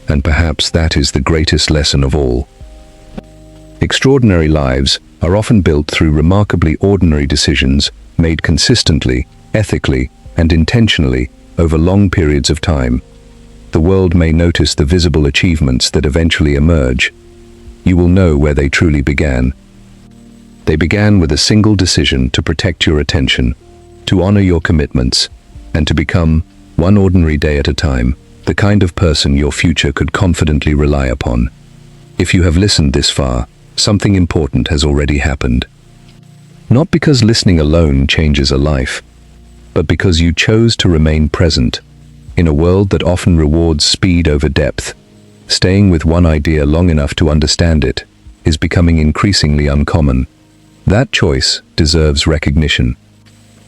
And perhaps that is the greatest lesson of all. Extraordinary lives are often built through remarkably ordinary decisions made consistently, ethically, and intentionally over long periods of time. The world may notice the visible achievements that eventually emerge. You will know where they truly began. They began with a single decision to protect your attention, to honor your commitments, and to become, one ordinary day at a time, the kind of person your future could confidently rely upon. If you have listened this far, something important has already happened. Not because listening alone changes a life, but because you chose to remain present. In a world that often rewards speed over depth, staying with one idea long enough to understand it is becoming increasingly uncommon. That choice deserves recognition.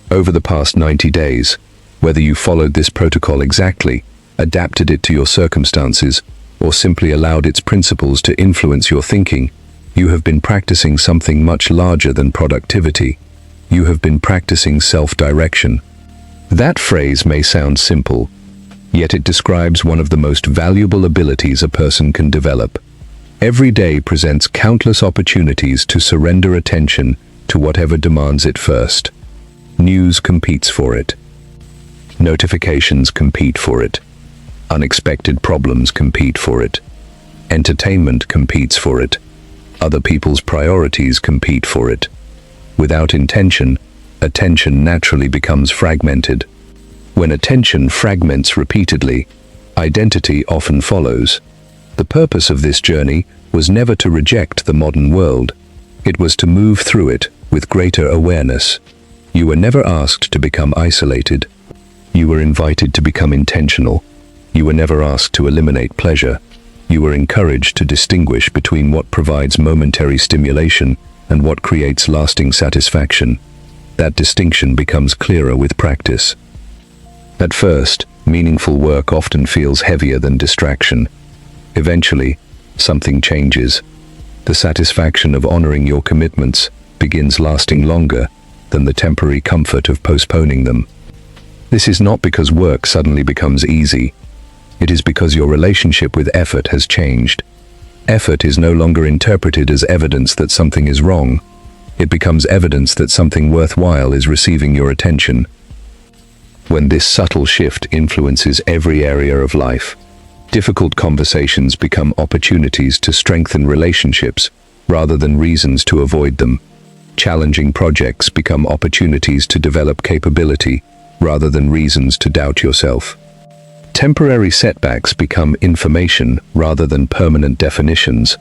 Over the past 90 days, whether you followed this protocol exactly, adapted it to your circumstances, or simply allowed its principles to influence your thinking, you have been practicing something much larger than productivity. You have been practicing self-direction. That phrase may sound simple, yet it describes one of the most valuable abilities a person can develop. Every day presents countless opportunities to surrender attention to whatever demands it first. News competes for it. Notifications compete for it. Unexpected problems compete for it. Entertainment competes for it. Other people's priorities compete for it. Without intention, attention naturally becomes fragmented. When attention fragments repeatedly, Identity often follows. The purpose of this journey was never to reject the modern world. It was to move through it with greater awareness. You were never asked to become isolated. You were invited to become intentional. You were never asked to eliminate pleasure. You were encouraged to distinguish between what provides momentary stimulation and what creates lasting satisfaction. That distinction becomes clearer with practice. At first, meaningful work often feels heavier than distraction. Eventually, something changes. The satisfaction of honoring your commitments begins lasting longer than the temporary comfort of postponing them. This is not because work suddenly becomes easy. It is because your relationship with effort has changed. Effort is no longer interpreted as evidence that something is wrong. It becomes evidence that something worthwhile is receiving your attention. When this subtle shift influences every area of life, difficult conversations become opportunities to strengthen relationships rather than reasons to avoid them. Challenging projects become opportunities to develop capability rather than reasons to doubt yourself. Temporary setbacks become information rather than permanent definitions.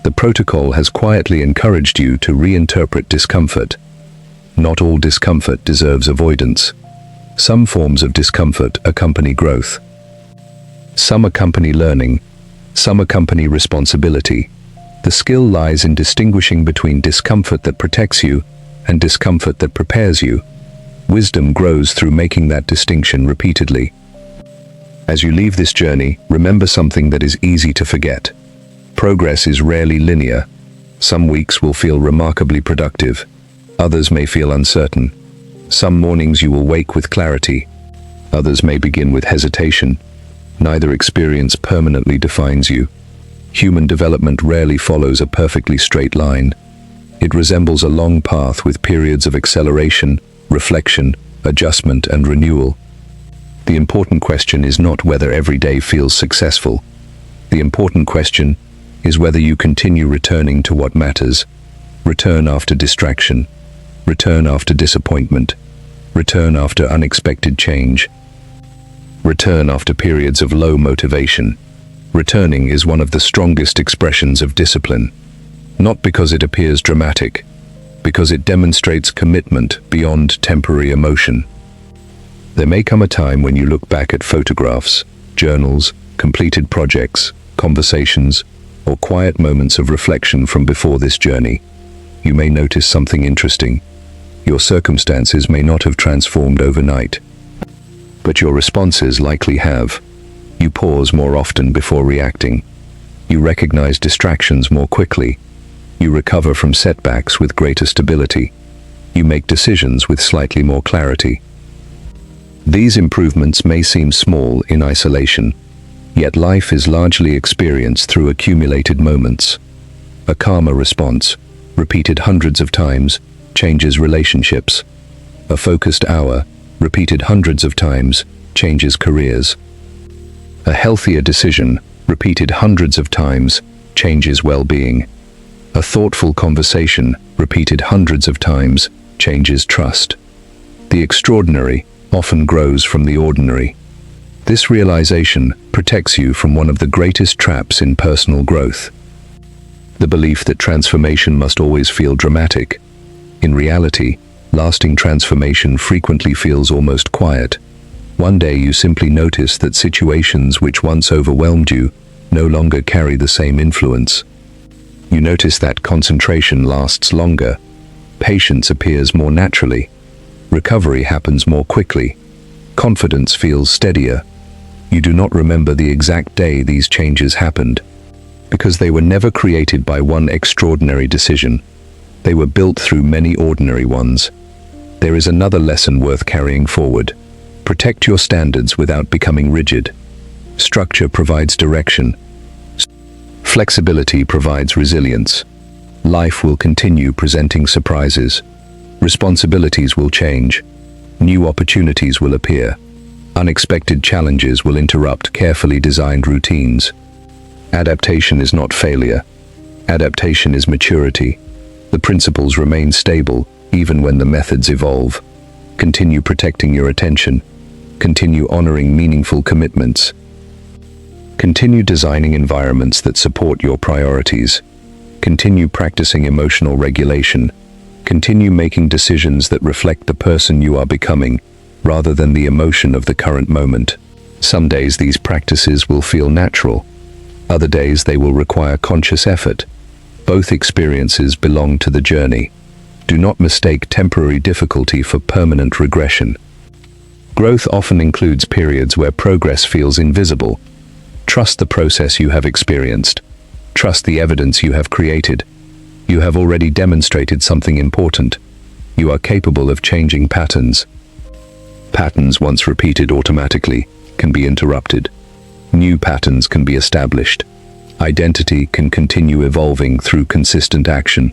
The protocol has quietly encouraged you to reinterpret discomfort. Not all discomfort deserves avoidance. Some forms of discomfort accompany growth. Some accompany learning. Some accompany responsibility. The skill lies in distinguishing between discomfort that protects you and discomfort that prepares you. Wisdom grows through making that distinction repeatedly. As you leave this journey, remember something that is easy to forget. Progress is rarely linear. Some weeks will feel remarkably productive. Others may feel uncertain. Some mornings you will wake with clarity. Others may begin with hesitation. Neither experience permanently defines you. Human development rarely follows a perfectly straight line. It resembles a long path with periods of acceleration, reflection, adjustment, and renewal. The important question is not whether every day feels successful. The important question is whether you continue returning to what matters. Return after distraction. Return after disappointment. Return after unexpected change. Return after periods of low motivation. Returning is one of the strongest expressions of discipline. Not because it appears dramatic, because it demonstrates commitment beyond temporary emotion. There may come a time when you look back at photographs, journals, completed projects, conversations, or quiet moments of reflection from before this journey. You may notice something interesting. Your circumstances may not have transformed overnight, but your responses likely have. You pause more often before reacting. You recognize distractions more quickly. You recover from setbacks with greater stability. You make decisions with slightly more clarity. These improvements may seem small in isolation, yet life is largely experienced through accumulated moments. A calmer response, repeated hundreds of times, changes relationships. A focused hour, repeated hundreds of times, changes careers. A healthier decision, repeated hundreds of times, changes well-being. A thoughtful conversation, repeated hundreds of times, changes trust. The extraordinary often grows from the ordinary. This realization protects you from one of the greatest traps in personal growth. The belief that transformation must always feel dramatic. In reality, lasting transformation frequently feels almost quiet. One day you simply notice that situations which once overwhelmed you no longer carry the same influence. You notice that concentration lasts longer. Patience appears more naturally. Recovery happens more quickly. Confidence feels steadier. You do not remember the exact day these changes happened, because they were never created by one extraordinary decision. They were built through many ordinary ones. There is another lesson worth carrying forward. Protect your standards without becoming rigid. Structure provides direction. Flexibility provides resilience. Life will continue presenting surprises. Responsibilities will change. New opportunities will appear. Unexpected challenges will interrupt carefully designed routines. Adaptation is not failure. Adaptation is maturity. The principles remain stable even when the methods evolve. Continue protecting your attention. Continue honoring meaningful commitments. Continue designing environments that support your priorities. Continue practicing emotional regulation. Continue making decisions that reflect the person you are becoming, rather than the emotion of the current moment. Some days these practices will feel natural. Other days they will require conscious effort. Both experiences belong to the journey. Do not mistake temporary difficulty for permanent regression. Growth often includes periods where progress feels invisible. Trust the process you have experienced. Trust the evidence you have created. You have already demonstrated something important. You are capable of changing patterns. Patterns once repeated automatically can be interrupted. New patterns can be established. Identity can continue evolving through consistent action.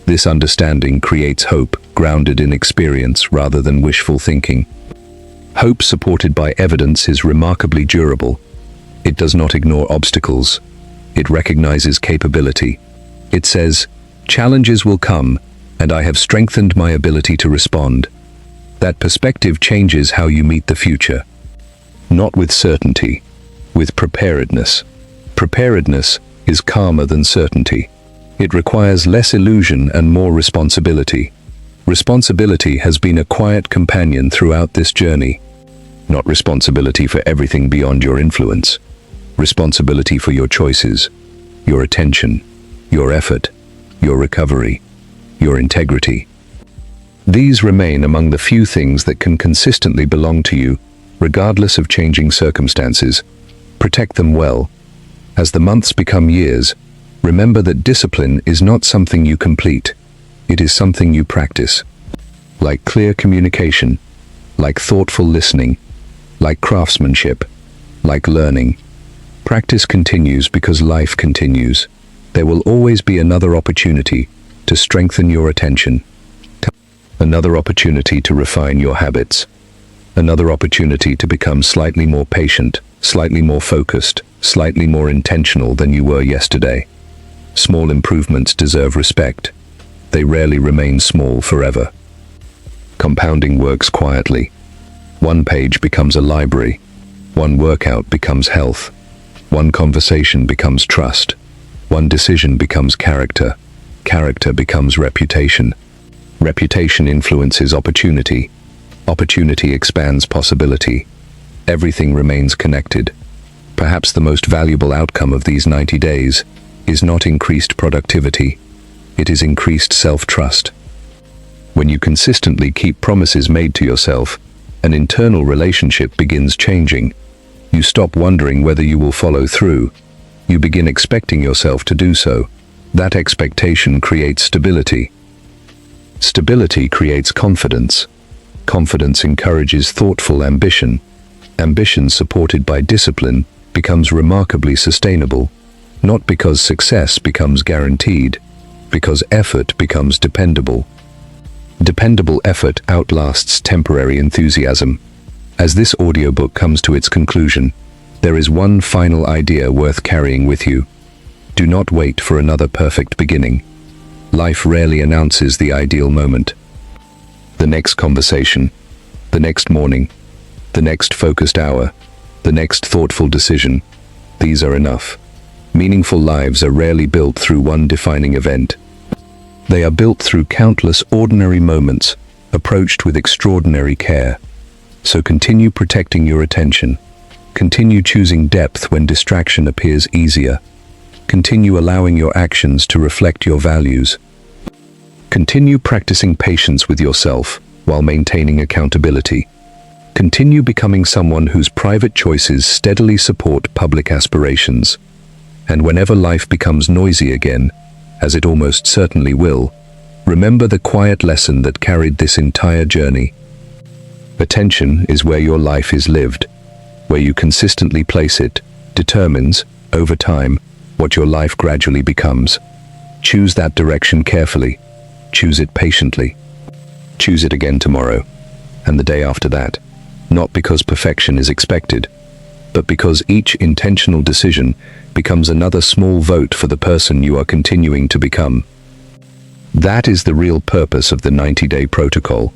This understanding creates hope, grounded in experience rather than wishful thinking. Hope supported by evidence is remarkably durable. It does not ignore obstacles. It recognizes capability. It says, "Challenges will come, and I have strengthened my ability to respond." That perspective changes how you meet the future. Not with certainty, with preparedness. Preparedness is calmer than certainty. It requires less illusion and more responsibility. Responsibility has been a quiet companion throughout this journey. Not responsibility for everything beyond your influence. Responsibility for your choices, your attention, your effort, your recovery, your integrity. These remain among the few things that can consistently belong to you, regardless of changing circumstances. Protect them well. As the months become years, remember that discipline is not something you complete. It is something you practice. Like clear communication, like thoughtful listening, like craftsmanship, like learning. Practice continues because life continues. There will always be another opportunity to strengthen your attention. Another opportunity to refine your habits. Another opportunity to become slightly more patient, slightly more focused, slightly more intentional than you were yesterday. Small improvements deserve respect. They rarely remain small forever. Compounding works quietly. One page becomes a library. One workout becomes health. One conversation becomes trust. One decision becomes character. Character becomes reputation. Reputation influences opportunity. Opportunity expands possibility. Everything remains connected. Perhaps the most valuable outcome of these 90 days is not increased productivity. It is increased self-trust. When you consistently keep promises made to yourself, an internal relationship begins changing. You stop wondering whether you will follow through. You begin expecting yourself to do so. That expectation creates stability. Stability creates confidence. Confidence encourages thoughtful ambition. Ambition supported by discipline becomes remarkably sustainable, not because success becomes guaranteed, because effort becomes dependable. Dependable effort outlasts temporary enthusiasm. As this audiobook comes to its conclusion, there is one final idea worth carrying with you. Do not wait for another perfect beginning. Life rarely announces the ideal moment. The next conversation, the next morning, the next focused hour, the next thoughtful decision, these are enough. Meaningful lives are rarely built through one defining event. They are built through countless ordinary moments, approached with extraordinary care. So continue protecting your attention. Continue choosing depth when distraction appears easier. Continue allowing your actions to reflect your values. Continue practicing patience with yourself while maintaining accountability. Continue becoming someone whose private choices steadily support public aspirations. And whenever life becomes noisy again, as it almost certainly will, remember the quiet lesson that carried this entire journey. Attention is where your life is lived. Where you consistently place it determines, over time, what your life gradually becomes. Choose that direction carefully. Choose it patiently. Choose it again tomorrow, and the day after that. Not because perfection is expected, but because each intentional decision becomes another small vote for the person you are continuing to become. That is the real purpose of the 90-day protocol.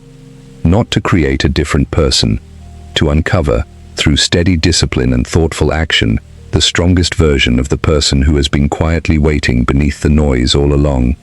Not to create a different person, to uncover, through steady discipline and thoughtful action, the strongest version of the person who has been quietly waiting beneath the noise all along.